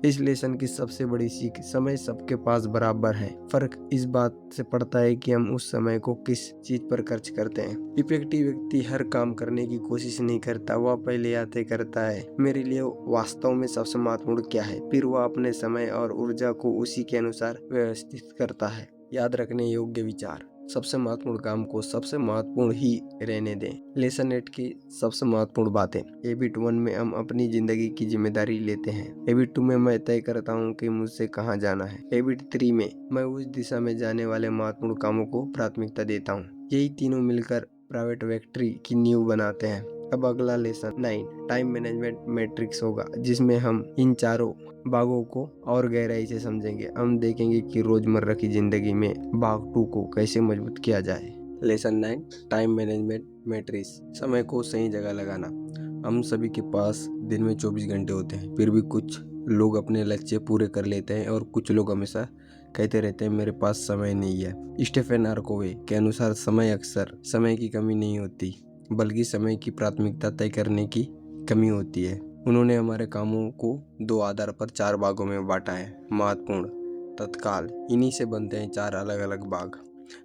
इस लेसन की सबसे बड़ी सीख, समय सबके पास बराबर है। फर्क इस बात से पड़ता है कि हम उस समय को किस चीज पर खर्च करते हैं। इफेक्टिव व्यक्ति हर काम करने की कोशिश नहीं करता, वह पहले यह तय करता है मेरे लिए वास्तव में सबसे महत्वपूर्ण क्या है, फिर वह अपने समय और ऊर्जा को उसी के अनुसार व्यवस्थित करता है। याद रखने योग्य विचार, सबसे महत्वपूर्ण काम को सबसे महत्वपूर्ण ही रहने दें। लेसन 8 की सबसे महत्वपूर्ण बातें। हैबिट 1 में हम अपनी जिंदगी की जिम्मेदारी लेते हैं। हैबिट 2 में मैं तय करता हूँ कि मुझसे कहाँ जाना है। हैबिट 3 में मैं उस दिशा में जाने वाले महत्वपूर्ण कामों को प्राथमिकता देता हूँ। यही तीनों मिलकर प्राइवेट विक्ट्री की नींव बनाते हैं। अब अगला लेसन 9 टाइम मैनेजमेंट मैट्रिक्स होगा, जिसमें हम इन चारों बागों को और गहराई से समझेंगे। हम देखेंगे कि रोजमर्रा की जिंदगी में बाग 2 को कैसे मजबूत किया जाए। लेसन 9 टाइम मैनेजमेंट मैट्रिक्स, समय को सही जगह लगाना। हम सभी के पास दिन में 24 घंटे होते हैं, फिर भी कुछ लोग अपने लक्ष्य पूरे कर लेते हैं और कुछ लोग हमेशा कहते रहते हैं मेरे पास समय नहीं है। स्टीफन आर कोवे के अनुसार समय अक्सर समय की कमी नहीं होती, बल्कि समय की प्राथमिकता तय करने की कमी होती है। उन्होंने हमारे कामों को 2 आधार पर 4 भागों में बांटा है, महत्वपूर्ण, तत्काल। इन्हीं से बनते हैं 4 अलग अलग भाग।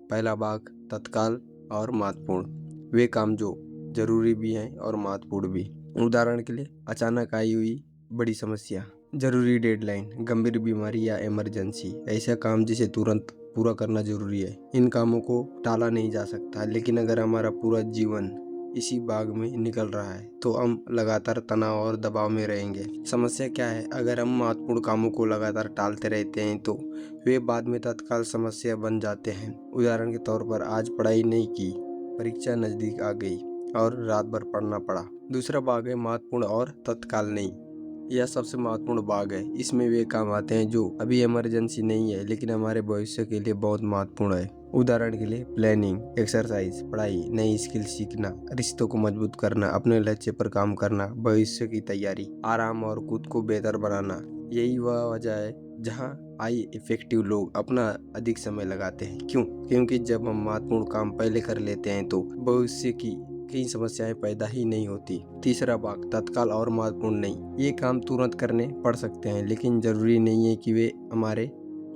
पहला भाग तत्काल और महत्वपूर्ण, वे काम जो जरूरी भी हैं और महत्वपूर्ण भी। उदाहरण के लिए अचानक आई हुई बड़ी समस्या, जरूरी डेडलाइन, गंभीर बीमारी या इमरजेंसी, ऐसा काम जिसे तुरंत पूरा करना जरूरी है। इन कामों को टाला नहीं जा सकता, लेकिन अगर हमारा पूरा जीवन इसी बाग में निकल रहा है तो हम लगातार तनाव और दबाव में रहेंगे। समस्या क्या है, अगर हम महत्वपूर्ण कामों को लगातार टालते रहते हैं तो वे बाद में तत्काल समस्या बन जाते हैं। उदाहरण के तौर पर आज पढ़ाई नहीं की, परीक्षा नजदीक आ गई और रात भर पढ़ना पड़ा। दूसरा भाग है महत्वपूर्ण और तत्काल नहीं। यह सबसे महत्वपूर्ण भाग है। इसमें वे काम आते हैं जो अभी इमरजेंसी नहीं है लेकिन हमारे भविष्य के लिए बहुत महत्वपूर्ण है। उदाहरण के लिए प्लानिंग, एक्सरसाइज, पढ़ाई, नई स्किल सीखना, रिश्तों को मजबूत करना, अपने लक्ष्य पर काम करना, भविष्य की तैयारी, आराम और खुद को बेहतर बनाना। यही वह वजह है जहाँ हाई इफेक्टिव लोग अपना अधिक समय लगाते हैं। क्यों? क्योंकि जब हम महत्वपूर्ण काम पहले कर लेते हैं तो भविष्य की कई समस्याएं पैदा ही नहीं होती। तीसरा भाग तत्काल और महत्वपूर्ण नहीं। ये काम तुरंत करने पड़ सकते हैं लेकिन जरूरी नहीं है कि वे हमारे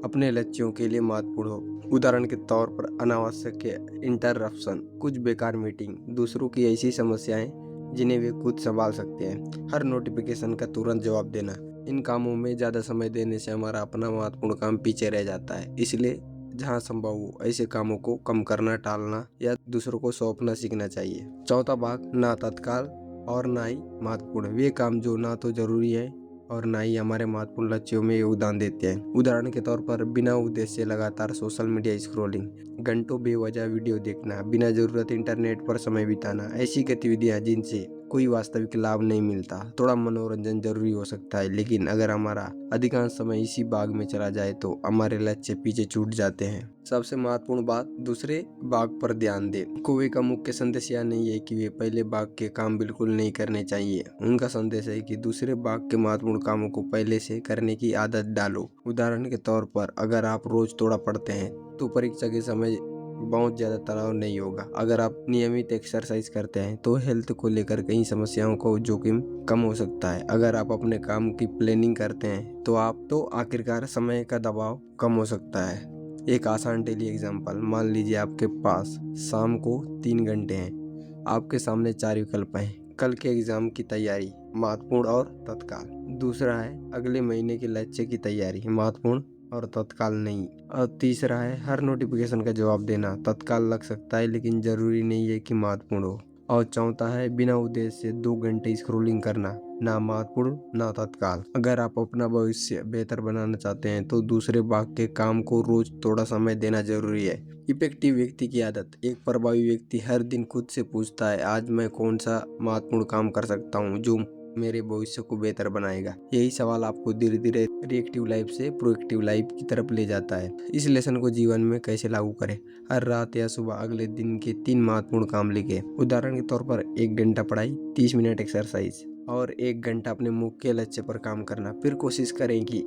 अपने लक्ष्यों के लिए महत्वपूर्ण हो। उदाहरण के तौर पर अनावश्यक इंटरप्शन, कुछ बेकार मीटिंग, दूसरों की ऐसी समस्याएं जिन्हें वे खुद संभाल सकते हैं। हर नोटिफिकेशन का तुरंत जवाब देना, इन कामों में ज़्यादा समय देने से हमारा अपना महत्वपूर्ण काम पीछे रह जाता है। इसलिए जहाँ संभव हो ऐसे कामों को कम करना, टालना या दूसरों को सौंपना सीखना चाहिए। चौथा भाग ना तत्काल और ना ही महत्वपूर्ण, वे काम जो ना तो जरूरी है और ना ही हमारे महत्वपूर्ण लक्ष्यों में योगदान देते हैं। उदाहरण के तौर पर बिना उद्देश्य लगातार सोशल मीडिया स्क्रॉलिंग, घंटों बेवजह वीडियो देखना, बिना जरूरत इंटरनेट पर समय बिताना, ऐसी गतिविधियां जिनसे कोई वास्तविक लाभ नहीं मिलता। थोड़ा मनोरंजन जरूरी हो सकता है लेकिन अगर हमारा अधिकांश समय इसी बाग में चला जाए तो हमारे लक्ष्य पीछे छूट जाते हैं। सबसे महत्वपूर्ण बात, दूसरे बाग पर ध्यान दें। कोवे का मुख्य संदेश यह नहीं है कि वे पहले बाग के काम बिल्कुल नहीं करने चाहिए। उनका संदेश है कि दूसरे बाग के महत्वपूर्ण कामों को पहले से करने की आदत डालो। उदाहरण के तौर पर अगर आप रोज थोड़ा पढ़ते हैं तो परीक्षा के समय बहुत ज़्यादा तनाव नहीं होगा। अगर आप नियमित एक्सरसाइज करते हैं तो हेल्थ को लेकर कई समस्याओं का जोखिम कम हो सकता है। अगर आप अपने काम की प्लानिंग करते हैं तो आखिरकार समय का दबाव कम हो सकता है। एक आसान डेली एग्जांपल, मान लीजिए आपके पास शाम को 3 घंटे हैं। आपके सामने 4 विकल्प हैं। कल के एग्जाम की तैयारी, महत्वपूर्ण और तत्काल। दूसरा है अगले महीने के लक्ष्य की तैयारी, महत्वपूर्ण और तत्काल नहीं। और तीसरा है हर नोटिफिकेशन का जवाब देना, तत्काल लग सकता है लेकिन जरूरी नहीं है कि महत्वपूर्ण हो। और चौथा है बिना उद्देश्य से 2 घंटे स्क्रॉलिंग करना, ना महत्वपूर्ण ना तत्काल। अगर आप अपना भविष्य बेहतर बनाना चाहते हैं तो दूसरे भाग के काम को रोज थोड़ा समय देना जरूरी है। इफेक्टिव व्यक्ति की आदत, एक प्रभावी व्यक्ति हर दिन खुद से पूछता है आज मैं कौन सा महत्वपूर्ण काम कर सकता हूँ जो मेरे भविष्य को बेहतर बनाएगा। यही सवाल आपको धीरे धीरे रिएक्टिव लाइफ से प्रोएक्टिव लाइफ की तरफ ले जाता है। इस लेसन को जीवन में कैसे लागू करें? हर रात या सुबह अगले दिन के 3 महत्वपूर्ण काम लिखें। उदाहरण के तौर पर 1 घंटा पढ़ाई, 30 मिनट एक्सरसाइज, और 1 घंटा अपने मुख्य लक्ष्य पर काम करना। फिर कोशिश करें कि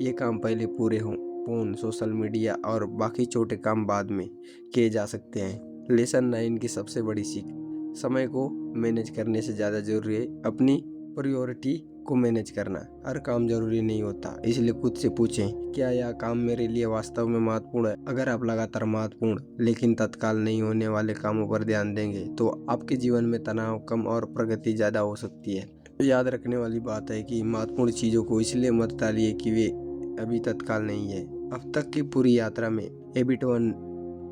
ये काम पहले पूरे हों। फ़ोन, सोशल मीडिया और बाकी छोटे काम बाद में किए जा सकते हैं। लेसन 9 की सबसे बड़ी सीख, समय को मैनेज करने से ज़्यादा ज़रूरी है अपनी प्रायोरिटी को मैनेज करना। हर काम जरूरी नहीं होता, इसलिए खुद से पूछें, क्या यह काम मेरे लिए वास्तव में महत्वपूर्ण है? अगर आप लगातार महत्वपूर्ण लेकिन तत्काल नहीं होने वाले कामों पर ध्यान देंगे तो आपके जीवन में तनाव कम और प्रगति ज़्यादा हो सकती है। याद रखने वाली बात है कि महत्वपूर्ण चीज़ों को इसलिए मत टालिए कि वे अभी तत्काल नहीं है। अब तक की पूरी यात्रा में हैबिट 1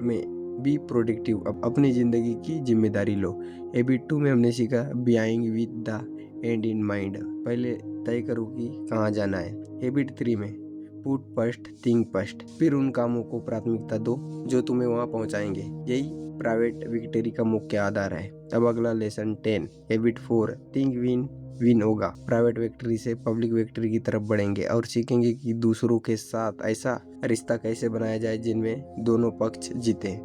में बी प्रोडक्टिव, अब अपनी ज़िंदगी की जिम्मेदारी लो। हैबिट 2 में हमने सीखा being with the and in mind, पहले तय करो कि कहाँ जाना है। हैबिट 3 में पुट फर्स्ट थिंक फर्स्ट, फिर उन कामों को प्राथमिकता दो जो तुम्हें वहाँ पहुँचाएंगे। यही प्राइवेट विक्ट्री का मुख्य आधार है। अब अगला lesson 10, habit 4 think win win होगा। प्राइवेट विक्ट्री से पब्लिक विक्ट्री की तरफ बढ़ेंगे और सीखेंगे कि दूसरों के साथ ऐसा रिश्ता कैसे बनाया जाए जिनमें दोनों पक्ष जीते।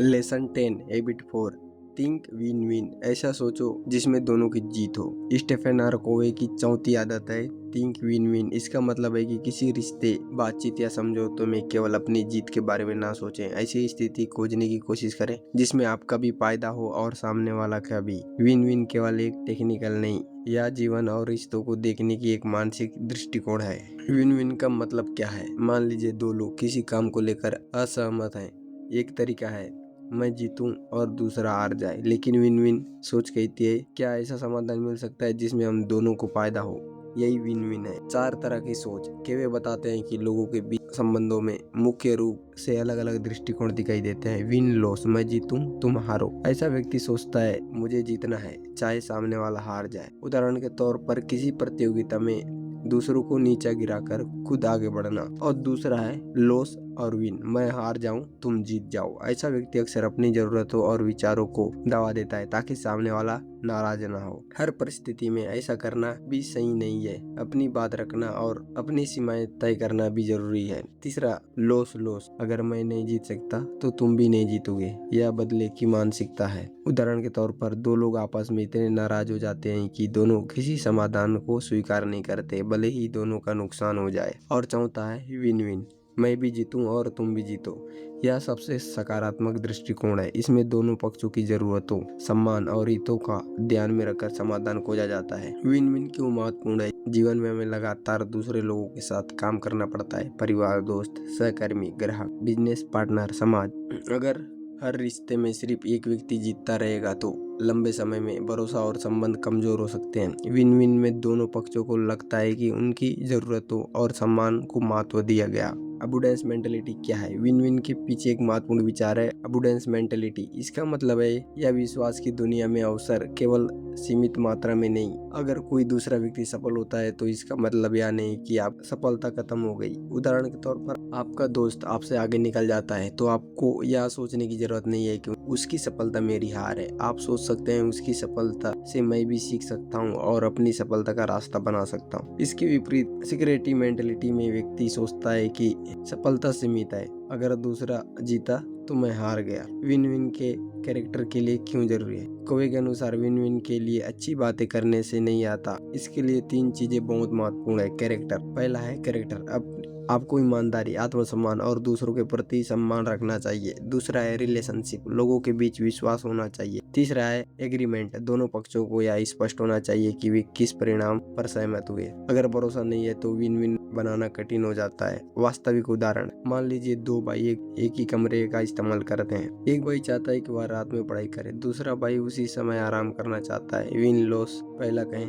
Lesson 10 habit 4 think win win, ऐसा सोचो जिसमें दोनों की जीत हो। स्टेफन आर कोवे की चौथी आदत है थिंक विन विन। इसका मतलब है कि किसी रिश्ते, बातचीत या समझौते में केवल अपनी जीत के बारे में ना सोचें। ऐसी स्थिति खोजने की कोशिश करें जिसमें आपका भी फायदा हो और सामने वाला का भी। विन विन केवल एक टेक्निकल नहीं, यह जीवन और रिश्तों को देखने की एक मानसिक दृष्टिकोण है। विन विन का मतलब क्या है? मान लीजिए 2 लोग किसी काम को लेकर असहमत हैं। एक तरीका है मैं जीतूं और दूसरा हार जाए, लेकिन विन विन सोच कहती है क्या ऐसा समाधान मिल सकता है जिसमें हम दोनों को फायदा हो। यही विन विन है। 4 तरह की सोच केवे बताते हैं कि लोगों के बीच संबंधों में मुख्य रूप से अलग अलग दृष्टिकोण दिखाई देते हैं। विन लॉस, मैं जीतूं तुम हारो। ऐसा व्यक्ति सोचता है मुझे जीतना है चाहे सामने वाला हार जाए। उदाहरण के तौर पर किसी प्रतियोगिता में दूसरों को नीचा गिराकर खुद आगे बढ़ना। और दूसरा है लॉस और विन, मैं हार जाऊं तुम जीत जाओ। ऐसा व्यक्ति अक्सर अपनी जरूरतों और विचारों को दबा देता है ताकि सामने वाला नाराज ना हो। हर परिस्थिति में ऐसा करना भी सही नहीं है। अपनी बात रखना और अपनी सीमाएं तय करना भी जरूरी है। तीसरा लॉस लॉस, अगर मैं नहीं जीत सकता तो तुम भी नहीं जीतोगे। यह बदले की मानसिकता है। उदाहरण के तौर पर 2 लोग आपस में इतने नाराज हो जाते हैं कि दोनों किसी समाधान को स्वीकार नहीं करते, भले ही दोनों का नुकसान हो जाए। और चौथा है विन विन, मैं भी जीतूं और तुम भी जीतो। यह सबसे सकारात्मक दृष्टिकोण है। इसमें दोनों पक्षों की जरूरतों, सम्मान और हितों का ध्यान में रखकर समाधान खोजा जाता है। विन विन क्यों महत्वपूर्ण है? जीवन में हमें लगातार दूसरे लोगों के साथ काम करना पड़ता है, परिवार, दोस्त, सहकर्मी, ग्राहक, बिजनेस पार्टनर, समाज। अगर हर रिश्ते में सिर्फ एक व्यक्ति जीतता रहेगा तो लंबे समय में भरोसा और संबंध कमजोर हो सकते हैं। विन विन में दोनों पक्षों को लगता है कि उनकी जरूरतों और सम्मान को महत्व दिया गया। अबुडेंस मेंटेलिटी क्या है? विन विन के पीछे एक महत्वपूर्ण विचार है अबुडेंस मेंटेलिटी। इसका मतलब है यह विश्वास की दुनिया में अवसर केवल सीमित मात्रा में नहीं। अगर कोई दूसरा व्यक्ति सफल होता है तो इसका मतलब यह नहीं कि आप सफलता खत्म हो गई। उदाहरण के तौर पर आपका दोस्त आपसे आगे निकल जाता है तो आपको यह सोचने की जरूरत नहीं है कि उसकी सफलता मेरी हार है। आप सोच सकते हैं उसकी सफलता से मैं भी सीख सकता हूँ और अपनी सफलता का रास्ता बना सकता हूँ। इसके विपरीत सिक्योरिटी मेंटेलिटी में व्यक्ति सोचता है कि सफलता सीमित है, अगर दूसरा जीता तो मैं हार गया। विन विन के कैरेक्टर के लिए क्यों जरूरी है? कोवे के अनुसार विन विन के लिए अच्छी बातें करने से नहीं आता। इसके लिए 3 चीजें बहुत महत्वपूर्ण है। कैरेक्टर, पहला है कैरेक्टर, अब आपको ईमानदारी, आत्मसम्मान और दूसरों के प्रति सम्मान रखना चाहिए। दूसरा है रिलेशनशिप, लोगों के बीच विश्वास होना चाहिए। तीसरा है एग्रीमेंट, दोनों पक्षों को यह स्पष्ट होना चाहिए कि वे किस परिणाम पर सहमत हुए। अगर भरोसा नहीं है तो विन विन बनाना कठिन हो जाता है। वास्तविक उदाहरण, मान लीजिए 2 भाई एक ही कमरे का इस्तेमाल करते हैं। एक भाई चाहता है कि वह रात में पढ़ाई करे, दूसरा भाई उसी समय आराम करना चाहता है। विन लॉस, पहला कहे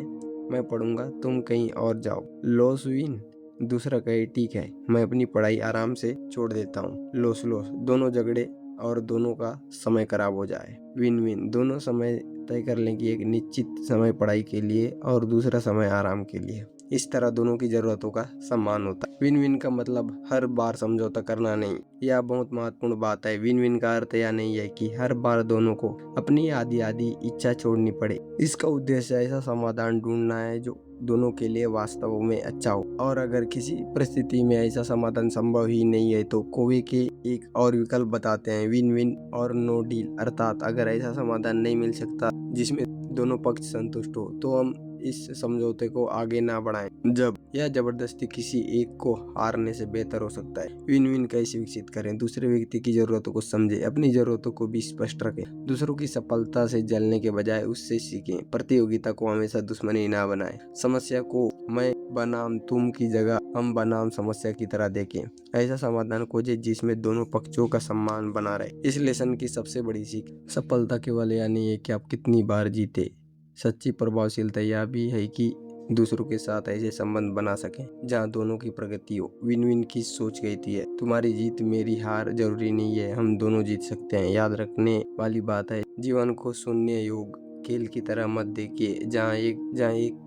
मैं पढ़ूंगा तुम कहीं और जाओ, लॉस विन। दूसरा कहे ठीक है मैं अपनी पढ़ाई आराम से छोड़ देता हूँ, लॉस लॉस। दोनों झगड़े और दोनों का समय खराब हो जाए। विन विन, दोनों समय तय कर लें कि एक निश्चित समय पढ़ाई के लिए और दूसरा समय आराम के लिए। इस तरह दोनों की जरूरतों का सम्मान होता है। विन विन का मतलब हर बार समझौता करना नहीं। यह बहुत महत्वपूर्ण बात है। विन विन का अर्थ यह नहीं है कि हर बार दोनों को अपनी आधी आधी इच्छा छोड़नी पड़े। इसका उद्देश्य ऐसा समाधान ढूंढना है जो दोनों के लिए वास्तव में अच्छा हो। और अगर किसी परिस्थिति में ऐसा समाधान संभव ही नहीं है तो कोवे के एक और विकल्प बताते हैं, विन विन और नो डील। अर्थात अगर ऐसा समाधान नहीं मिल सकता जिसमें दोनों पक्ष संतुष्ट हो तो हम इस समझौते को आगे ना बढ़ाएं जब यह जबरदस्ती किसी एक को हारने से बेहतर हो सकता है। विन विन कैसे विकसित करें? दूसरे व्यक्ति की जरूरतों को समझें, अपनी जरूरतों को भी स्पष्ट रखें। दूसरों की सफलता से जलने के बजाय उससे सीखें। प्रतियोगिता को हमेशा दुश्मनी ना बनाएं। समस्या को मैं बनाम तुम की जगह हम बनाम समस्या की तरह देखें। ऐसा समाधान खोजें जिसमें दोनों पक्षों का सम्मान बना रहे। इस लेसन की सबसे बड़ी सीख सफलता केवल यह नहीं है कि आप कितनी बार जीते, सच्ची प्रभावशीलता यह भी है कि दूसरों के साथ ऐसे संबंध बना सकें जहां दोनों की प्रगति हो। विन विन की सोच कहती है तुम्हारी जीत मेरी हार जरूरी नहीं है, हम दोनों जीत सकते हैं। याद रखने वाली बात है जीवन को शून्य योग खेल की तरह मत देखिए जहाँ एक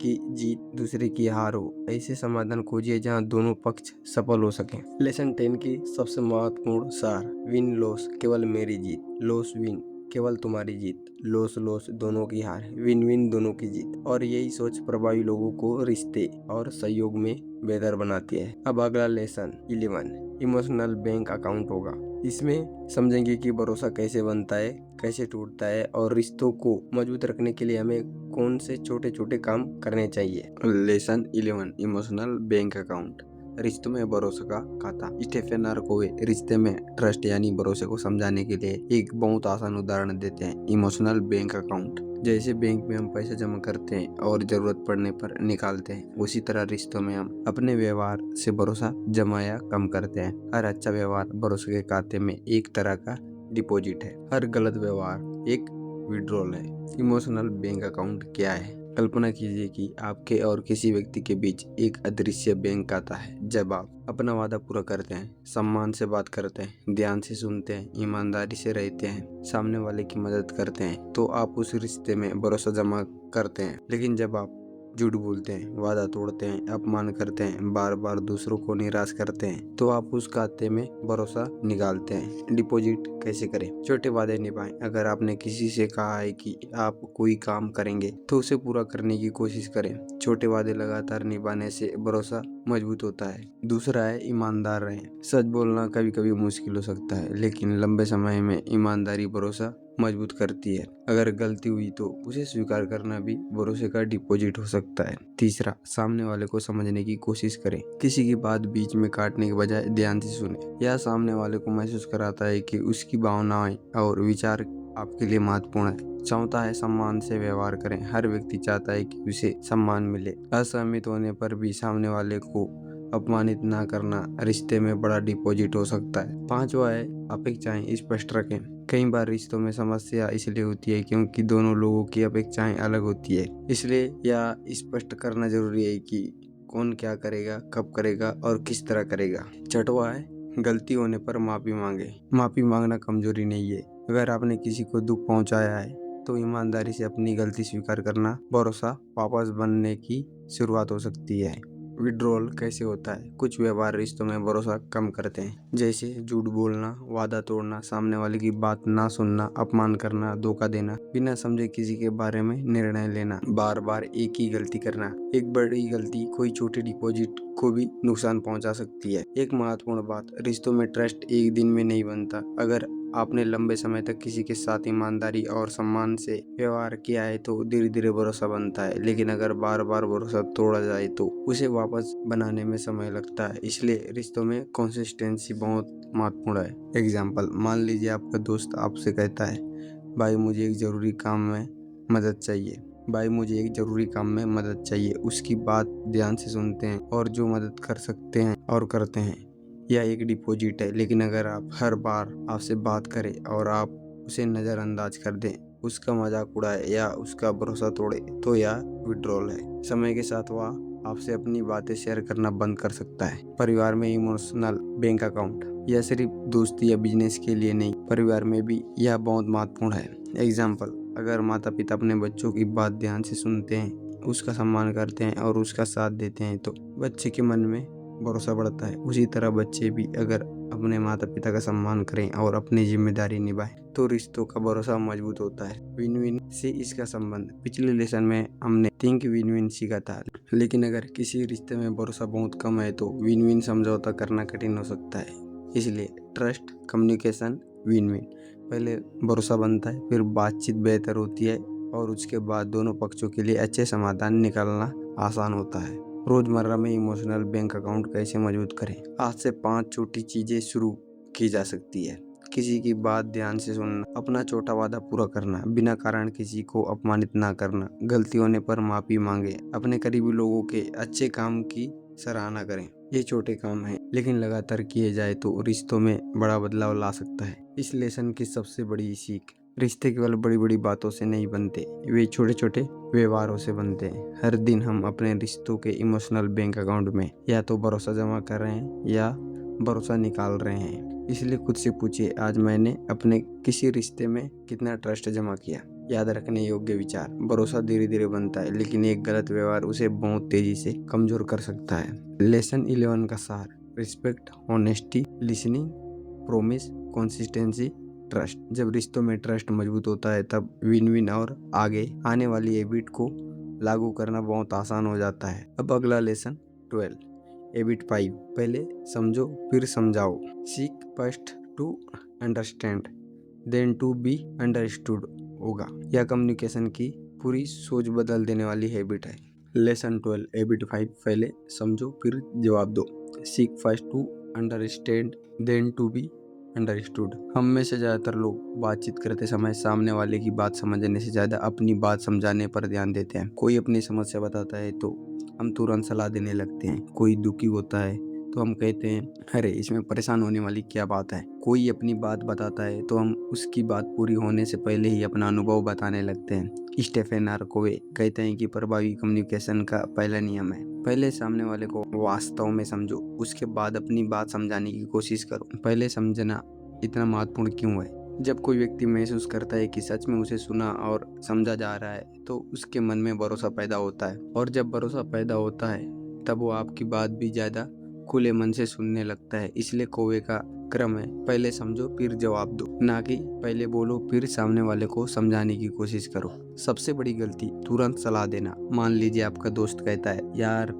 की जीत दूसरे की हार हो। ऐसे समाधान खोजिए जहाँ दोनों पक्ष सफल हो सके। लेसन 10 की सबसे महत्वपूर्ण सार विन लॉस केवल मेरी जीत, लॉस विन केवल तुम्हारी जीत, लॉस लॉस दोनों की हार, विन विन दोनों की जीत। और यही सोच प्रभावी लोगों को रिश्ते और सहयोग में बेहतर बनाती है। अब अगला लेसन 11 इमोशनल बैंक अकाउंट होगा। इसमें समझेंगे कि भरोसा कैसे बनता है, कैसे टूटता है और रिश्तों को मजबूत रखने के लिए हमें कौन से छोटे छोटे काम करने चाहिए। लेसन 11 इमोशनल बैंक अकाउंट, रिश्तों में भरोसे का खाता। स्टीफन आर कोवे रिश्ते में ट्रस्ट यानी भरोसे को समझाने के लिए एक बहुत आसान उदाहरण देते हैं, इमोशनल बैंक अकाउंट। जैसे बैंक में हम पैसा जमा करते हैं और जरूरत पड़ने पर निकालते हैं, उसी तरह रिश्तों में हम अपने व्यवहार से भरोसा जमा या कम करते हैं। हर अच्छा व्यवहार भरोसे के खाते में एक तरह का डिपॉजिट है, हर गलत व्यवहार एक विड्रॉल है। इमोशनल बैंक अकाउंट क्या है? कल्पना कीजिए कि आपके और किसी व्यक्ति के बीच एक अदृश्य बैंक खाता है। जब आप अपना वादा पूरा करते हैं, सम्मान से बात करते हैं, ध्यान से सुनते हैं, ईमानदारी से रहते हैं, सामने वाले की मदद करते हैं, तो आप उस रिश्ते में भरोसा जमा करते हैं। लेकिन जब आप झूठ बोलते हैं, वादा तोड़ते हैं, अपमान करते हैं, बार बार दूसरों को निराश करते हैं, तो आप उस खाते में भरोसा निकालते हैं। डिपॉजिट कैसे करें? छोटे वादे निभाएं। अगर आपने किसी से कहा है कि आप कोई काम करेंगे तो उसे पूरा करने की कोशिश करें। छोटे वादे लगातार निभाने से भरोसा मजबूत होता है। दूसरा है ईमानदार रहें। सच बोलना कभी कभी मुश्किल हो सकता है, लेकिन लंबे समय में ईमानदारी भरोसा मजबूत करती है। अगर गलती हुई तो उसे स्वीकार करना भी भरोसे का डिपॉजिट हो सकता है। तीसरा, सामने वाले को समझने की कोशिश करें। किसी की बात बीच में काटने के बजाय ध्यान से सुने। यह सामने वाले को महसूस कराता है कि उसकी भावनाएं और विचार आपके लिए महत्वपूर्ण है। चौथा है सम्मान से व्यवहार करें। हर व्यक्ति चाहता है कि उसे सम्मान मिले। असहमत होने पर भी सामने वाले को अपमानित ना करना रिश्ते में बड़ा डिपॉजिट हो सकता है। पांचवा है अपेक्षाएं स्पष्ट रखें। कई बार रिश्तों में समस्या इसलिए होती है क्योंकि दोनों लोगों की अपेक्षाएं अलग होती है। इसलिए यह स्पष्ट करना जरूरी है कि कौन क्या करेगा, कब करेगा और किस तरह करेगा। छठवां है गलती होने पर माफी मांगे। माफी मांगना कमजोरी नहीं है। अगर आपने किसी को दुख पहुंचाया है तो ईमानदारी से अपनी गलती स्वीकार करना भरोसा वापस बनने की शुरुआत हो सकती है। विड्रॉल कैसे होता है? कुछ व्यवहार रिश्तों में भरोसा कम करते हैं, जैसे झूठ बोलना, वादा तोड़ना, सामने वाले की बात ना सुनना, अपमान करना, धोखा देना, बिना समझे किसी के बारे में निर्णय लेना, बार बार एक ही गलती करना। एक बड़ी गलती कोई छोटे डिपॉजिट को भी नुकसान पहुंचा सकती है। एक महत्वपूर्ण बात, रिश्तों में ट्रस्ट एक दिन में नहीं बनता। अगर आपने लंबे समय तक किसी के साथ ईमानदारी और सम्मान से व्यवहार किया है तो धीरे धीरे भरोसा बनता है, लेकिन अगर बार बार भरोसा तोड़ा जाए तो उसे वापस बनाने में समय लगता है। इसलिए रिश्तों में कंसिस्टेंसी बहुत महत्वपूर्ण है। एग्जाम्पल, मान लीजिए आपका दोस्त आपसे कहता है भाई मुझे एक जरूरी काम में मदद चाहिए। उसकी बात ध्यान से सुनते हैं और जो मदद कर सकते हैं और करते हैं। यह एक डिपॉजिट है। लेकिन अगर आप हर बार आपसे बात करें और आप उसे नज़रअंदाज कर दें, उसका मजाक उड़ाए या उसका भरोसा तोड़े तो यह विड्रॉल है। समय के साथ वह आपसे अपनी बातें शेयर करना बंद कर सकता है। परिवार में इमोशनल बैंक अकाउंट, यह सिर्फ दोस्ती या बिजनेस के लिए नहीं, परिवार में भी यह बहुत महत्वपूर्ण है। एग्जाम्पल, अगर माता पिता अपने बच्चों की बात ध्यान से सुनते हैं, उसका सम्मान करते हैं और उसका साथ देते हैं तो बच्चे के मन में भरोसा बढ़ता है। उसी तरह बच्चे भी अगर अपने माता पिता का सम्मान करें और अपनी जिम्मेदारी निभाएं तो रिश्तों का भरोसा मजबूत होता है। विन विन से इसका संबंध, पिछले लेसन में हमने थिंक विन विन सीखा था, लेकिन अगर किसी रिश्ते में भरोसा बहुत कम है तो विन विन समझौता करना कठिन हो सकता है। इसलिए ट्रस्ट, कम्युनिकेशन, विन विन। पहले भरोसा बनता है, फिर बातचीत बेहतर होती है और उसके बाद दोनों पक्षों के लिए अच्छे समाधान निकालना आसान होता है। रोजमर्रा में इमोशनल बैंक अकाउंट कैसे मजबूत करें? आज से 5 छोटी चीजें शुरू की जा सकती है। किसी की बात ध्यान से सुनना, अपना छोटा वादा पूरा करना, बिना कारण किसी को अपमानित ना करना, गलती होने पर माफी मांगे, अपने करीबी लोगों के अच्छे काम की सराहना करें। ये छोटे काम हैं, लेकिन लगातार किए जाए तो रिश्तों में बड़ा बदलाव ला सकता है। इस लेसन की सबसे बड़ी सीख, रिश्ते केवल बड़ी बड़ी बातों से नहीं बनते, वे छोटे छोटे व्यवहारों से बनते हैं। हर दिन हम अपने रिश्तों के इमोशनल बैंक अकाउंट में या तो भरोसा जमा कर रहे हैं या भरोसा निकाल रहे हैं। इसलिए खुद से पूछिए, आज मैंने अपने किसी रिश्ते में कितना ट्रस्ट जमा किया? याद रखने योग्य विचार, भरोसा धीरे धीरे बनता है, लेकिन एक गलत व्यवहार उसे बहुत तेजी से कमजोर कर सकता है। लेसन 11 का सार, respect, honesty, listening, promise, consistency, trust. जब रिश्तों में ट्रस्ट मजबूत होता है तब विन विन और आगे आने वाली हैबिट को लागू करना बहुत आसान हो जाता है। अब अगला लेसन 12, हैबिट 5, पहले समझो फिर समझाओ। Seek first to understand then to be understood होगा। यह कम्युनिकेशन की पूरी सोच बदल देने वाली हैबिट है। लेसन 12, हैबिट 5, पहले समझो फिर जवाब दो। Seek first to understand then to be understood. हम में से ज़्यादातर लोग बातचीत करते समय सामने वाले की बात समझने से ज़्यादा अपनी बात समझाने पर ध्यान देते हैं। कोई अपनी समस्या बताता है तो हम तुरंत सलाह देने लगते हैं। कोई दुखी होता है तो हम कहते हैं, अरे इसमें परेशान होने वाली क्या बात है। कोई अपनी बात बताता है तो हम उसकी बात पूरी होने से पहले ही अपना अनुभव बताने लगते हैं। स्टेफन आर कोवे कहते हैं कि प्रभावी कम्युनिकेशन का पहला नियम है, पहले सामने वाले को वास्तव में समझो, उसके बाद अपनी बात समझाने की कोशिश करो। पहले समझना इतना महत्वपूर्ण क्यों है? जब कोई व्यक्ति महसूस करता है कि सच में उसे सुना और समझा जा रहा है तो उसके मन में भरोसा पैदा होता है, और जब भरोसा पैदा होता है तब वो आपकी बात भी ज्यादा खुले मन से सुनने लगता है। इसलिए कोवे का क्रम है, पहले समझो फिर जवाब दो, ना कि पहले बोलो फिर सामने वाले को समझाने की कोशिश करो। सबसे बड़ी गलती, तुरंत सलाह देना। मान लीजिए आपका दोस्त कहता है, यार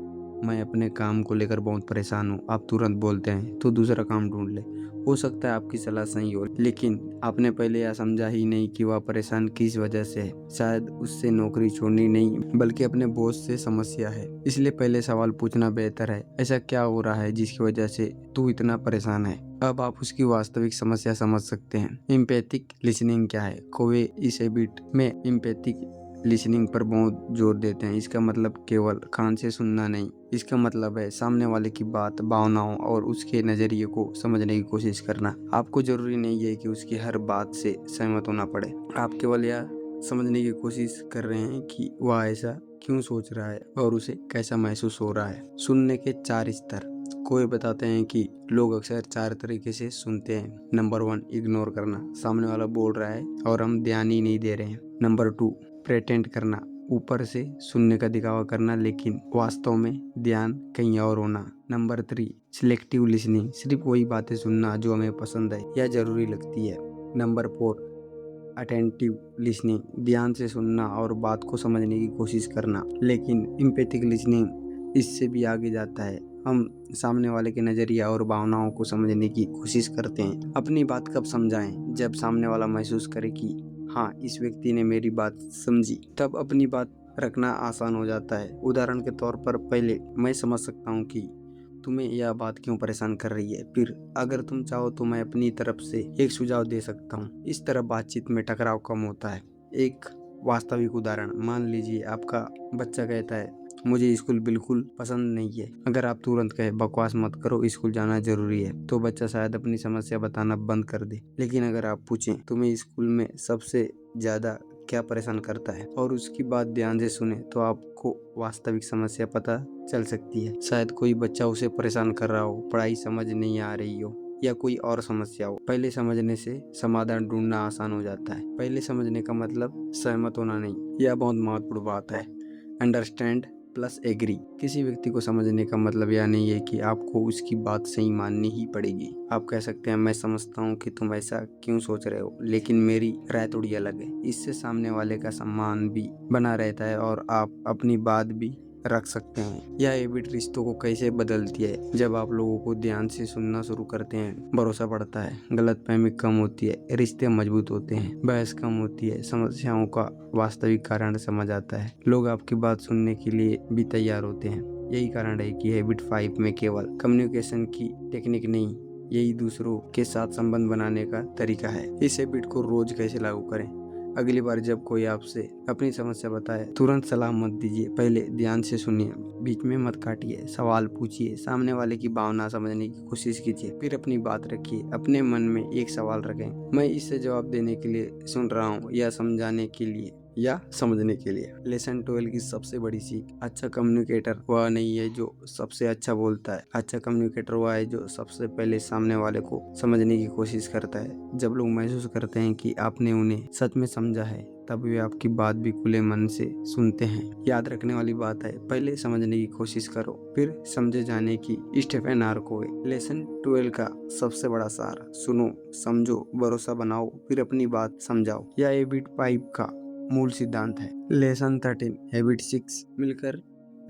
मैं अपने काम को लेकर बहुत परेशान हूँ। आप तुरंत बोलते हैं तो दूसरा काम ढूंढ ले। हो सकता है आपकी सलाह सही हो, लेकिन आपने पहले यह समझा ही नहीं कि वह परेशान किस वजह से है। शायद उससे नौकरी छोड़नी नहीं बल्कि अपने बॉस से समस्या है। इसलिए पहले सवाल पूछना बेहतर है, ऐसा क्या हो रहा है जिसकी वजह से तू इतना परेशान है? अब आप उसकी वास्तविक समस्या समझ सकते हैं। इम्पैथिक लिसनिंग क्या है? कोवे इस हैबिट में इम्पैथिक लिसनिंग पर बहुत जोर देते हैं। इसका मतलब केवल कान से सुनना नहीं, इसका मतलब है सामने वाले की बात, भावनाओं और उसके नजरिए को समझने की कोशिश करना। आपको जरूरी नहीं है कि उसकी हर बात से सहमत होना पड़े। आप केवल यह समझने की कोशिश कर रहे हैं कि वह ऐसा क्यों सोच रहा है और उसे कैसा महसूस हो रहा है। सुनने के 4 स्तर। कोई बताते हैं कि लोग अक्सर 4 तरीके से सुनते हैं। नंबर 1, इग्नोर करना, सामने वाला बोल रहा है और हम ध्यान ही नहीं दे रहे हैं। नंबर 2, प्रेटेंड करना, ऊपर से सुनने का दिखावा करना लेकिन वास्तव में ध्यान कहीं और होना। नंबर 3, सिलेक्टिव लिसनिंग, सिर्फ वही बातें सुनना जो हमें पसंद है या जरूरी लगती है। नंबर 4, अटेंटिव लिसनिंग, ध्यान से सुनना और बात को समझने की कोशिश करना। लेकिन एम्पैथिक लिसनिंग इससे भी आगे जाता है। हम सामने वाले के नजरिया और भावनाओं को समझने की कोशिश करते हैं। अपनी बात कब समझाएं? जब सामने वाला महसूस करे कि हाँ, इस व्यक्ति ने मेरी बात समझी, तब अपनी बात रखना आसान हो जाता है। उदाहरण के तौर पर, पहले मैं समझ सकता हूँ कि तुम्हें यह बात क्यों परेशान कर रही है, फिर अगर तुम चाहो तो मैं अपनी तरफ से एक सुझाव दे सकता हूँ। इस तरह बातचीत में टकराव कम होता है। एक वास्तविक उदाहरण, मान लीजिए आपका बच्चा कहता है, मुझे स्कूल बिल्कुल पसंद नहीं है। अगर आप तुरंत कहे, बकवास मत करो, स्कूल जाना जरूरी है, तो बच्चा शायद अपनी समस्या बताना बंद कर दे। लेकिन अगर आप पूछें, तुम्हें स्कूल में सबसे ज्यादा क्या परेशान करता है, और उसकी बात ध्यान से सुने, तो आपको वास्तविक समस्या पता चल सकती है। शायद कोई बच्चा उसे परेशान कर रहा हो, पढ़ाई समझ नहीं आ रही हो या कोई और समस्या हो। पहले समझने से समाधान ढूंढना आसान हो जाता है। पहले समझने का मतलब सहमत होना नहीं, यह बहुत महत्वपूर्ण बात है। अंडरस्टैंड प्लस एग्री, किसी व्यक्ति को समझने का मतलब यह नहीं है कि आपको उसकी बात सही माननी ही पड़ेगी। आप कह सकते हैं, मैं समझता हूँ कि तुम ऐसा क्यों सोच रहे हो, लेकिन मेरी राय थोड़ी अलग है। इससे सामने वाले का सम्मान भी बना रहता है और आप अपनी बात भी रख सकते हैं। यह हैबिट रिश्तों को कैसे बदलती है? जब आप लोगों को ध्यान से सुनना शुरू करते हैं, भरोसा बढ़ता है, गलतफहमी कम होती है, रिश्ते मजबूत होते हैं, बहस कम होती है, समस्याओं का वास्तविक कारण समझ आता है, लोग आपकी बात सुनने के लिए भी तैयार होते हैं। यही कारण है कि हैबिट 5 में केवल कम्युनिकेशन की टेक्निक नहीं, यही दूसरों के साथ संबंध बनाने का तरीका है। इस हैबिट को रोज कैसे लागू करें? अगली बार जब कोई आपसे अपनी समस्या बताए, तुरंत सलाह मत दीजिए, पहले ध्यान से सुनिए, बीच में मत काटिए, सवाल पूछिए, सामने वाले की भावना समझने की कोशिश कीजिए, फिर अपनी बात रखिए। अपने मन में एक सवाल रखें, मैं इससे जवाब देने के लिए सुन रहा हूँ या समझाने के लिए या समझने के लिए। लेसन 12 की सबसे बड़ी सीख, अच्छा कम्युनिकेटर वह नहीं है जो सबसे अच्छा बोलता है, अच्छा कम्युनिकेटर वह है जो सबसे पहले सामने वाले को समझने की कोशिश करता है। जब लोग महसूस करते हैं कि आपने उन्हें सच में समझा है, तब वे आपकी बात भी खुले मन से सुनते हैं। याद रखने वाली बात है, पहले समझने की कोशिश करो, फिर समझे जाने की। स्टीफन आर कोवे। लेसन 12 का सबसे बड़ा सार, सुनो, समझो, भरोसा बनाओ, फिर अपनी बात समझाओ। यह हैबिट 5 का मूल सिद्धांत है। लेसन 13, हैबिट 6, मिलकर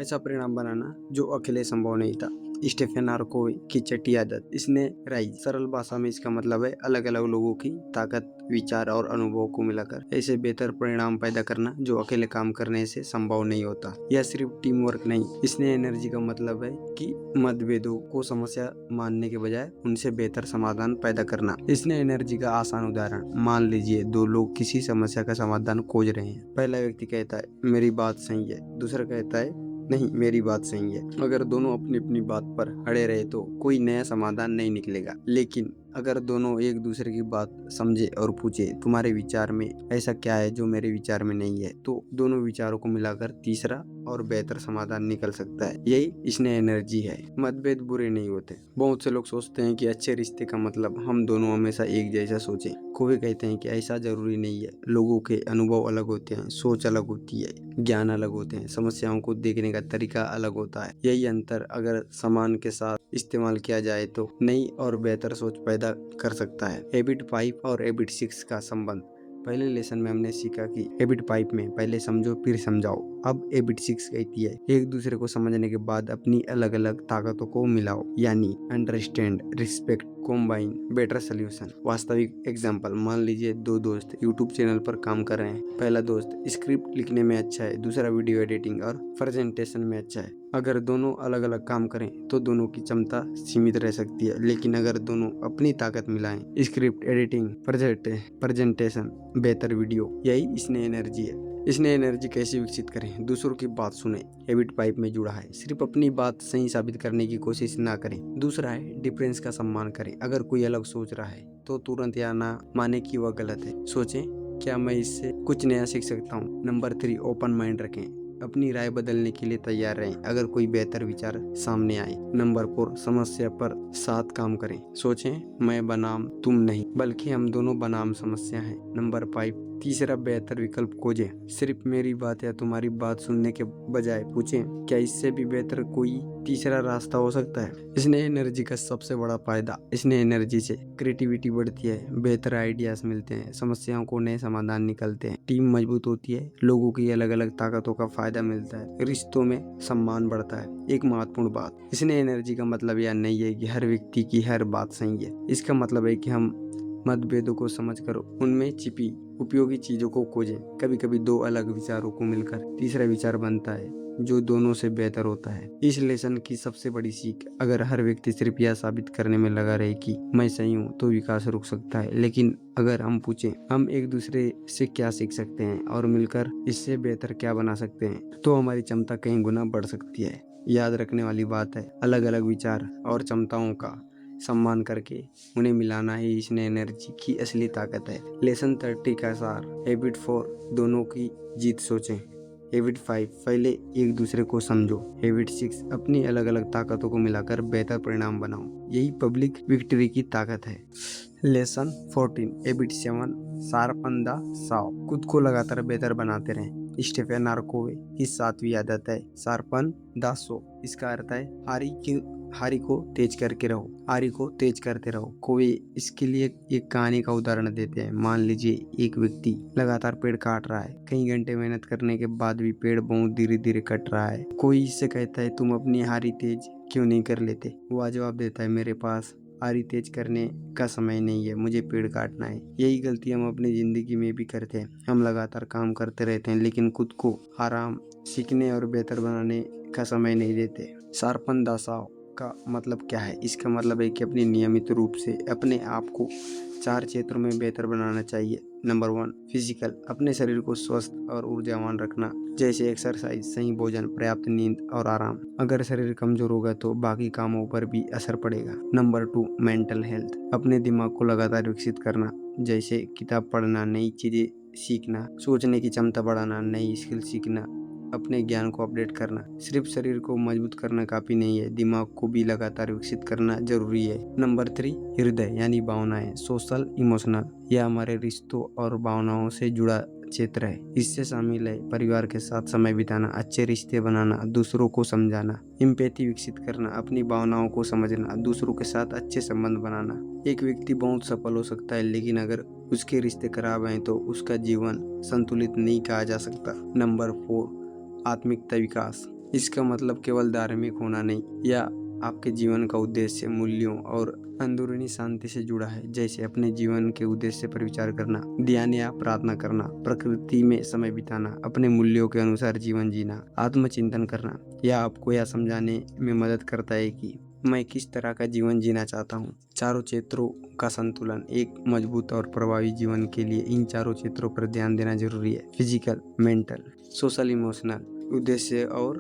ऐसा परिणाम बनाना जो अकेले संभव नहीं था। स्टीफन आर कोवे की छठी आदत, इसने राइज। सरल भाषा में इसका मतलब है अलग अलग लोगों की ताकत, विचार और अनुभव को मिलाकर ऐसे बेहतर परिणाम पैदा करना जो अकेले काम करने से संभव नहीं होता। यह सिर्फ टीम वर्क नहीं, इसने एनर्जी का मतलब है कि मतभेदों को समस्या मानने के बजाय उनसे बेहतर समाधान पैदा करना। इसने एनर्जी का आसान उदाहरण, मान लीजिए दो लोग किसी समस्या का समाधान खोज रहे हैं। पहला व्यक्ति कहता है मेरी बात सही है, दूसरा कहता है नहीं मेरी बात सही है। अगर दोनों अपनी अपनी बात पर अड़े रहे तो कोई नया समाधान नहीं निकलेगा। लेकिन अगर दोनों एक दूसरे की बात समझे और पूछे तुम्हारे विचार में ऐसा क्या है जो मेरे विचार में नहीं है, तो दोनों विचारों को मिलाकर तीसरा और बेहतर समाधान निकल सकता है। यही इसने एनर्जी है। मतभेद बुरे नहीं होते। बहुत से लोग सोचते हैं कि अच्छे रिश्ते का मतलब हम दोनों हमेशा एक जैसा सोचें। कोई कहते हैं कि ऐसा जरूरी नहीं है। लोगों के अनुभव अलग होते हैं, सोच अलग होती है, ज्ञान अलग होते हैं, समस्याओं को देखने का तरीका अलग होता है। यही अंतर अगर समान के साथ इस्तेमाल किया जाए तो नई और बेहतर सोच पैदा कर सकता है। हैबिट 5 और हैबिट 6 का संबंध। पहले लेसन में हमने सीखा कि हैबिट 5 में पहले समझो फिर समझाओ। अब हैबिट 6 कहती है एक दूसरे को समझने के बाद अपनी अलग अलग ताकतों को मिलाओ, यानी understand, respect, combine, better solution. वास्तविक एग्जांपल, मान लीजिए दो दोस्त यूट्यूब चैनल पर काम कर रहे हैं। पहला दोस्त स्क्रिप्ट लिखने में अच्छा है, दूसरा वीडियो एडिटिंग और प्रेजेंटेशन में अच्छा है। अगर दोनों अलग अलग काम करें तो दोनों की क्षमता सीमित रह सकती है, लेकिन अगर दोनों अपनी ताकत मिलाएं, स्क्रिप्ट, एडिटिंग, प्रेजेंटेशन, बेहतर वीडियो, यही इसने एनर्जी है। इसने एनर्जी कैसे विकसित करें? दूसरों की बात सुने। हैबिट 5 में जुड़ा है, सिर्फ अपनी बात सही साबित करने की कोशिश ना करें। दूसरा है डिफरेंस का सम्मान करें। अगर कोई अलग सोच रहा है तो तुरंत या ना माने कि वह गलत है। सोचें क्या मैं इससे कुछ नया सीख सकता हूँ। नंबर 3, ओपन माइंड रखें। अपनी राय बदलने के लिए तैयार रहें अगर कोई बेहतर विचार सामने आए। नंबर 4, समस्या पर साथ काम करें। सोचें मैं बनाम तुम नहीं, बल्कि हम दोनों बनाम समस्या हैं। नंबर 5, तीसरा, बेहतर विकल्प खोजें। सिर्फ मेरी बात या तुम्हारी बात सुनने के बजाय पूछें क्या इससे भी बेहतर कोई तीसरा रास्ता हो सकता है। इसने एनर्जी का सबसे बड़ा फायदा, इसने एनर्जी से क्रिएटिविटी बढ़ती है, बेहतर आइडियाज मिलते हैं, समस्याओं को नए समाधान निकलते हैं, टीम मजबूत होती है, लोगों की अलग अलग ताकतों का फायदा मिलता है, रिश्तों में सम्मान बढ़ता है। एक महत्वपूर्ण बात, इसने एनर्जी का मतलब यह नहीं है कि हर व्यक्ति की हर बात सही है। इसका मतलब है कि हम मतभेदों को समझकर उनमें छिपी उपयोगी चीजों को खोजें। कभी कभी दो अलग विचारों को मिलकर तीसरा विचार बनता है जो दोनों से बेहतर होता है। इस लेसन की सबसे बड़ी सीख, अगर हर व्यक्ति सिर्फ यह साबित करने में लगा रहे कि मैं सही हूँ तो विकास रुक सकता है। लेकिन अगर हम पूछें हम एक दूसरे से क्या सीख सकते हैं और मिलकर इससे बेहतर क्या बना सकते हैं, तो हमारी क्षमता कई गुना बढ़ सकती है। याद रखने वाली बात है, अलग अलग विचार और क्षमताओं का सम्मान करके उन्हें मिलाना ही इसने एनर्जी की असली ताकत है। लेसन 30 का सार। हैबिट 4, दोनों की जीत सोचें। हैबिट 5, पहले एक दूसरे को समझो। हैबिट 6, अपनी अलग अलग ताकतों को मिलाकर बेहतर परिणाम बनाओ। यही पब्लिक विक्ट्री की ताकत है। Lesson 14, habit 7, sharpen the saw. खुद को लगातार बेहतर बनाते रहें। स्टीफन नार्कोवे की 7वीं आदत है शार्पन द सो। इसका अर्थ है हारी को तेज करके रहो, हारी को तेज करते रहो। कोवे इसके लिए एक कहानी का उदाहरण देते हैं। मान लीजिए एक व्यक्ति लगातार पेड़ काट रहा है, कई घंटे मेहनत करने के बाद भी पेड़ बहुत धीरे धीरे कट रहा है। कोई इससे कहता है तुम अपनी हारी तेज क्यों नहीं कर लेते? वह जवाब देता है मेरे पास हारी तेज करने का समय नहीं है, मुझे पेड़ काटना है। यही गलती हम अपनी जिंदगी में भी करते हैं। हम लगातार काम करते रहते हैं लेकिन खुद को आराम, सीखने और बेहतर बनाने का समय नहीं देते। शार्पन द सॉ का मतलब क्या है? इसका मतलब है कि अपनी नियमित रूप से अपने आप को 4 क्षेत्रों में बेहतर बनाना चाहिए। नंबर 1, फिजिकल, अपने शरीर को स्वस्थ और ऊर्जावान रखना, जैसे एक्सरसाइज, सही भोजन, पर्याप्त नींद और आराम। अगर शरीर कमजोर होगा तो बाकी कामों पर भी असर पड़ेगा। नंबर 2, मेंटल हेल्थ, अपने दिमाग को लगातार विकसित करना, जैसे किताब पढ़ना, नई चीजें सीखना, सोचने की क्षमता बढ़ाना, नई स्किल सीखना, अपने ज्ञान को अपडेट करना। सिर्फ शरीर को मजबूत करना काफी नहीं है, दिमाग को भी लगातार विकसित करना जरूरी है। नंबर 3, हृदय यानी भावनाएं, सोशल इमोशनल, यह हमारे रिश्तों और भावनाओं से जुड़ा क्षेत्र है। इससे शामिल है परिवार के साथ समय बिताना, अच्छे रिश्ते बनाना, दूसरों को समझाना, एम्पैथी विकसित करना, अपनी भावनाओं को समझना, दूसरों के साथ अच्छे संबंध बनाना। एक व्यक्ति बहुत सफल हो सकता है लेकिन अगर उसके रिश्ते खराब हैं तो उसका जीवन संतुलित नहीं कहा जा सकता। नंबर 4, आत्मिकता विकास, इसका मतलब केवल धार्मिक होना नहीं, या आपके जीवन का उद्देश्य मूल्यों और अंदरूनी शांति से जुड़ा है, जैसे अपने जीवन के उद्देश्य पर विचार करना, ध्यान या प्रार्थना करना, प्रकृति में समय बिताना, अपने मूल्यों के अनुसार जीवन जीना, आत्मचिंतन करना। यह आपको यह समझाने में मदद करता है कि मैं किस तरह का जीवन जीना चाहता हूँ। चारों क्षेत्रों का संतुलन, एक मजबूत और प्रभावी जीवन के लिए इन चारों क्षेत्रों पर ध्यान देना जरूरी है। फिजिकल, मेंटल, सोशल, इमोशनल, उद्देश्य और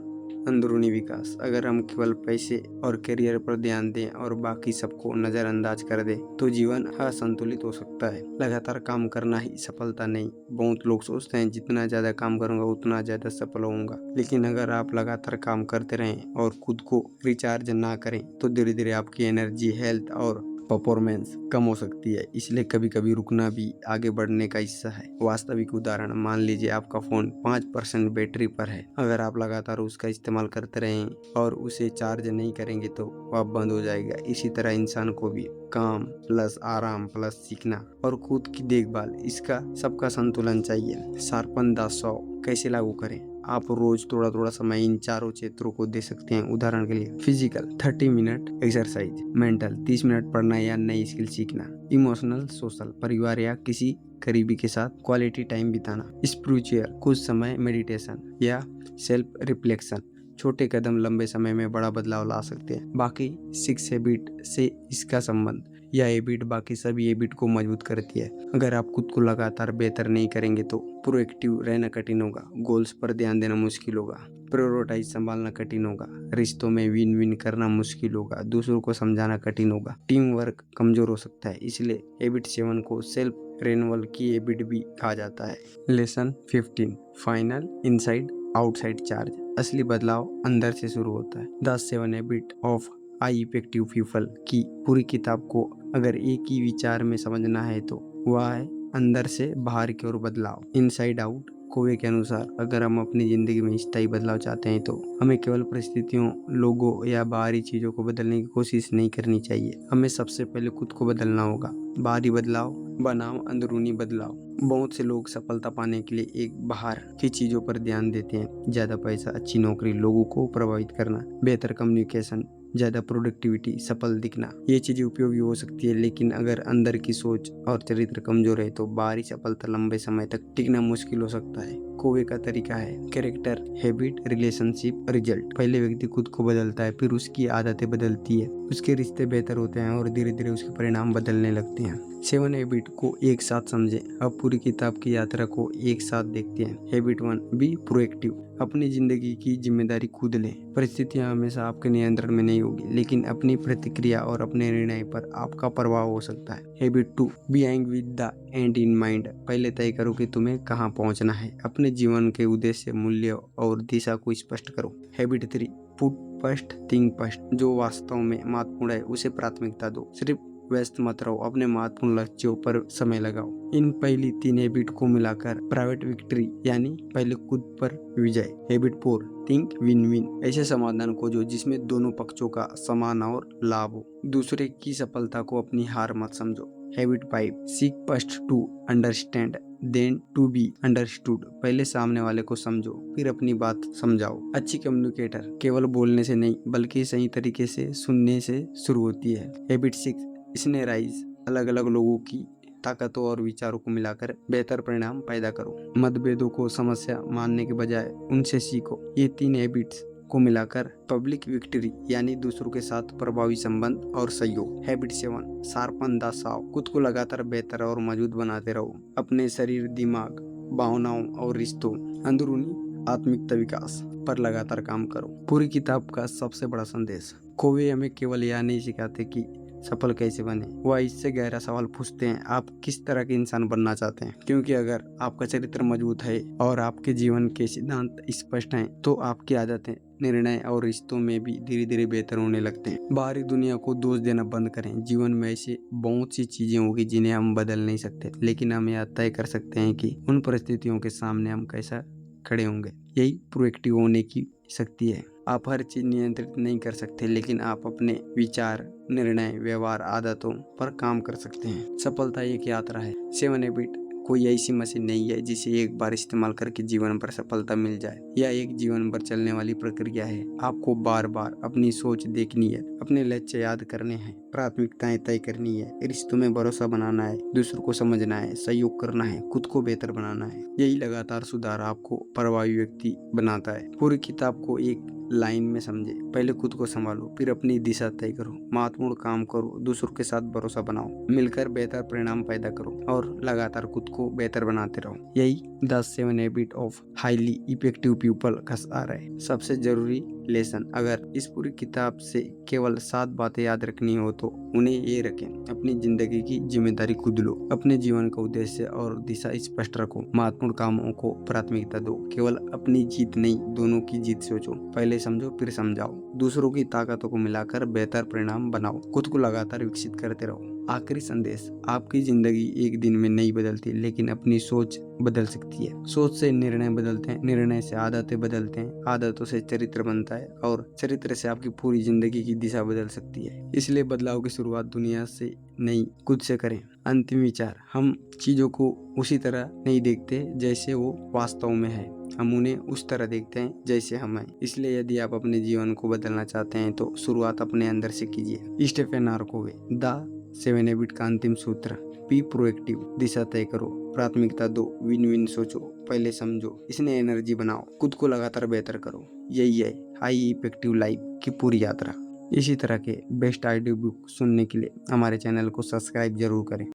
अंदरूनी विकास। अगर हम केवल पैसे और करियर पर ध्यान दें और बाकी सबको नजरअंदाज कर दें तो जीवन असंतुलित हो सकता है। लगातार काम करना ही सफलता नहीं। बहुत लोग सोचते हैं जितना ज्यादा काम करूंगा उतना ज्यादा सफल होऊंगा, लेकिन अगर आप लगातार काम करते रहें और खुद को रिचार्ज ना करें तो धीरे धीरे आपकी एनर्जी, हेल्थ और परफॉर्मेंस कम हो सकती है। इसलिए कभी कभी रुकना भी आगे बढ़ने का हिस्सा है। वास्तविक उदाहरण, मान लीजिए आपका फोन 5% बैटरी पर है। अगर आप लगातार उसका इस्तेमाल करते रहें और उसे चार्ज नहीं करेंगे तो वह बंद हो जाएगा। इसी तरह इंसान को भी काम प्लस आराम प्लस सीखना और खुद की देखभाल, इसका सबका संतुलन चाहिए। शार्पन द सॉ कैसे लागू करें? आप रोज थोड़ा थोड़ा समय इन चारों क्षेत्रों को दे सकते हैं। उदाहरण के लिए physical 30 minute exercise, mental 30 minute पढ़ना या नई स्किल सीखना, इमोशनल सोशल, परिवार या किसी करीबी के साथ क्वालिटी टाइम बिताना, स्पिरिचुअल कुछ समय मेडिटेशन या सेल्फ रिफ्लेक्शन। छोटे कदम लंबे समय में बड़ा बदलाव ला सकते हैं। बाकी 6 हैबिट से इसका संबंध, यह हैबिट बाकी सभी हैबिट को मजबूत करती है। अगर आप खुद को लगातार बेहतर नहीं करेंगे तो प्रोएक्टिव रहना कठिन होगा, गोल्स पर ध्यान देना मुश्किल होगा, प्रायोरिटाइज संभालना कठिन होगा, रिश्तों में विन विन करना मुश्किल होगा, दूसरों को समझाना कठिन होगा, टीम वर्क कमजोर हो सकता है। इसलिए हैबिट 7 को सेल्फ रेनवल की हैबिट भी कहा जाता है। Lesson 15, final inside outside charge, असली बदलाव अंदर से शुरू होता है। The 7 habit of high effective people की पूरी किताब को अगर एक ही विचार में समझना है तो वह है अंदर से बाहर की ओर बदलाव, इनसाइड आउट। कोवे के अनुसार अगर हम अपनी जिंदगी में स्थायी बदलाव चाहते हैं तो हमें केवल परिस्थितियों, लोगों या बाहरी चीजों को बदलने की कोशिश नहीं करनी चाहिए। हमें सबसे पहले खुद को बदलना होगा। बाहरी बदलाव बनाम अंदरूनी बदलाव। बहुत से लोग सफलता पाने के लिए एक बाहर की चीजों पर ध्यान देते हैं, ज्यादा पैसा, अच्छी नौकरी, लोगों को प्रभावित करना, बेहतर कम्युनिकेशन, ज्यादा प्रोडक्टिविटी, सफल दिखना। ये चीजें उपयोगी हो सकती है लेकिन अगर अंदर की सोच और चरित्र कमजोर है तो बाहरी सफलता लंबे समय तक टिकना मुश्किल हो सकता है। कोवे का तरीका है कैरेक्टर, हैबिट, रिलेशनशिप, रिजल्ट। पहले व्यक्ति खुद को बदलता है, फिर उसकी आदतें बदलती है, उसके रिश्ते बेहतर होते हैं और धीरे धीरे उसके परिणाम बदलने लगते हैं। 7 हैबिट को एक साथ समझें। अब पूरी किताब की यात्रा को एक साथ देखते हैं। हैबिट 1, बी प्रोएक्टिव, अपनी जिंदगी की जिम्मेदारी खुद लें। परिस्थितियां हमेशा आपके नियंत्रण में नहीं होगी लेकिन अपनी प्रतिक्रिया और अपने निर्णय पर आपका प्रभाव हो सकता है। Habit 2, being with the and in mind, पहले तय करो कि तुम्हें कहाँ पहुंचना है। अपने जीवन के उद्देश्य, मूल्य और दिशा को स्पष्ट करो। Habit 3, put first thing first, जो वास्तव में महत्वपूर्ण है उसे प्राथमिकता दो। सिर्फ व्यस्त मत रहो, अपने महत्वपूर्ण लक्ष्यों पर समय लगाओ। इन पहली 3 हैबिट को मिलाकर प्राइवेट विक्ट्री यानी पहले खुद पर विजय। हैबिट 4 थिंक विन विन, ऐसे समाधान खोजो जिसमें दोनों पक्षों का समान और लाभ हो। दूसरे की सफलता को अपनी हार मत समझो। Habit 5 seek first to understand then to be understood, पहले सामने वाले को समझो फिर अपनी बात समझाओ। अच्छी कम्युनिकेटर केवल बोलने से नहीं बल्कि सही तरीके से सुनने से शुरू होती है। हैबिट 6 स्नेराइज, अलग अलग लोगों की ताकतों और विचारों को मिलाकर बेहतर परिणाम पैदा करो। मतभेदों को समस्या मानने के बजाय उनसे सीखो। ये 3 हैबिट्स को मिलाकर पब्लिक विक्ट्री यानी दूसरों के साथ प्रभावी संबंध और सहयोग। हैबिट 7 शार्पन द साव, खुद को लगातार बेहतर और मजबूत बनाते रहो। अपने शरीर, दिमाग, भावनाओं और रिश्तों, अंदरूनी आत्मिकता विकास पर लगातार काम करो। पूरी किताब का सबसे बड़ा संदेश, कोवे हमें केवल यह नहीं सिखाते कि सफल कैसे बने, वह इससे गहरा सवाल पूछते हैं आप किस तरह के इंसान बनना चाहते हैं। क्योंकि अगर आपका चरित्र मजबूत है और आपके जीवन के सिद्धांत स्पष्ट हैं तो आपकी आदतें, निर्णय और रिश्तों में भी धीरे धीरे बेहतर होने लगते हैं। बाहरी दुनिया को दोष देना बंद करें। जीवन में ऐसी बहुत सी चीजें होगी जिन्हें हम बदल नहीं सकते, लेकिन हम यह तय कर सकते हैं कि उन परिस्थितियों के सामने हम कैसा खड़े होंगे। यही प्रोएक्टिव होने की शक्ति है। आप हर चीज नियंत्रित नहीं कर सकते, लेकिन आप अपने विचार, निर्णय, व्यवहार, आदतों पर काम कर सकते हैं। सफलता एक यात्रा है। 7 हैबिट कोई ऐसी मशीन नहीं है जिसे एक बार इस्तेमाल करके जीवन पर सफलता मिल जाए। यह एक जीवन भर चलने वाली प्रक्रिया है। आपको बार बार अपनी सोच देखनी है, अपने लक्ष्य याद करने हैं, प्राथमिकताएं तय करनी है, रिश्तों में भरोसा बनाना है, दूसरों को समझना है, सहयोग करना है, खुद को बेहतर बनाना है। यही लगातार सुधार आपको प्रभावी व्यक्ति बनाता है। पूरी किताब को एक लाइन में समझे, पहले खुद को संभालो, फिर अपनी दिशा तय करो, महत्वपूर्ण काम करो, दूसरों के साथ भरोसा बनाओ, मिलकर बेहतर परिणाम पैदा करो और लगातार खुद को बेहतर बनाते रहो। यही the 7 habit of highly effective people का सार है। सबसे जरूरी लेसन, अगर इस पूरी किताब से केवल 7 बातें याद रखनी हो तो उन्हें ये रखें। अपनी जिंदगी की जिम्मेदारी खुद लो, अपने जीवन का उद्देश्य और दिशा स्पष्ट रखो, महत्वपूर्ण कामों को प्राथमिकता दो, केवल अपनी जीत नहीं दोनों की जीत सोचो, पहले समझो फिर समझाओ, दूसरों की ताकतों को मिलाकर बेहतर परिणाम बनाओ, खुद को लगातार विकसित करते रहो। आखिरी संदेश, आपकी जिंदगी एक दिन में नहीं बदलती, लेकिन अपनी सोच बदल सकती है। सोच से निर्णय बदलते हैं, निर्णय से आदतें बदलते हैं, आदतों से चरित्र बनता है और चरित्र से आपकी पूरी जिंदगी की दिशा बदल सकती है। इसलिए बदलाव की शुरुआत दुनिया से नहीं, खुद से करें। अंतिम विचार, हम चीजों को उसी तरह नहीं देखते जैसे वो वास्तव में है, हम उन्हें उस तरह देखते हैं जैसे हम हैं। इसलिए यदि आप अपने जीवन को बदलना चाहते हैं तो शुरुआत अपने अंदर से कीजिए। Stephen R Kove, the 7 habit का अंतिम सूत्र, बी प्रोएक्टिव, दिशा तय करो, प्राथमिकता दो, विन विन सोचो, पहले समझो, इसने एनर्जी बनाओ, खुद को लगातार बेहतर करो। यही है हाई इफेक्टिव लाइफ की पूरी यात्रा। इसी तरह के बेस्ट ऑडियो बुक सुनने के लिए हमारे चैनल को सब्सक्राइब जरूर करें।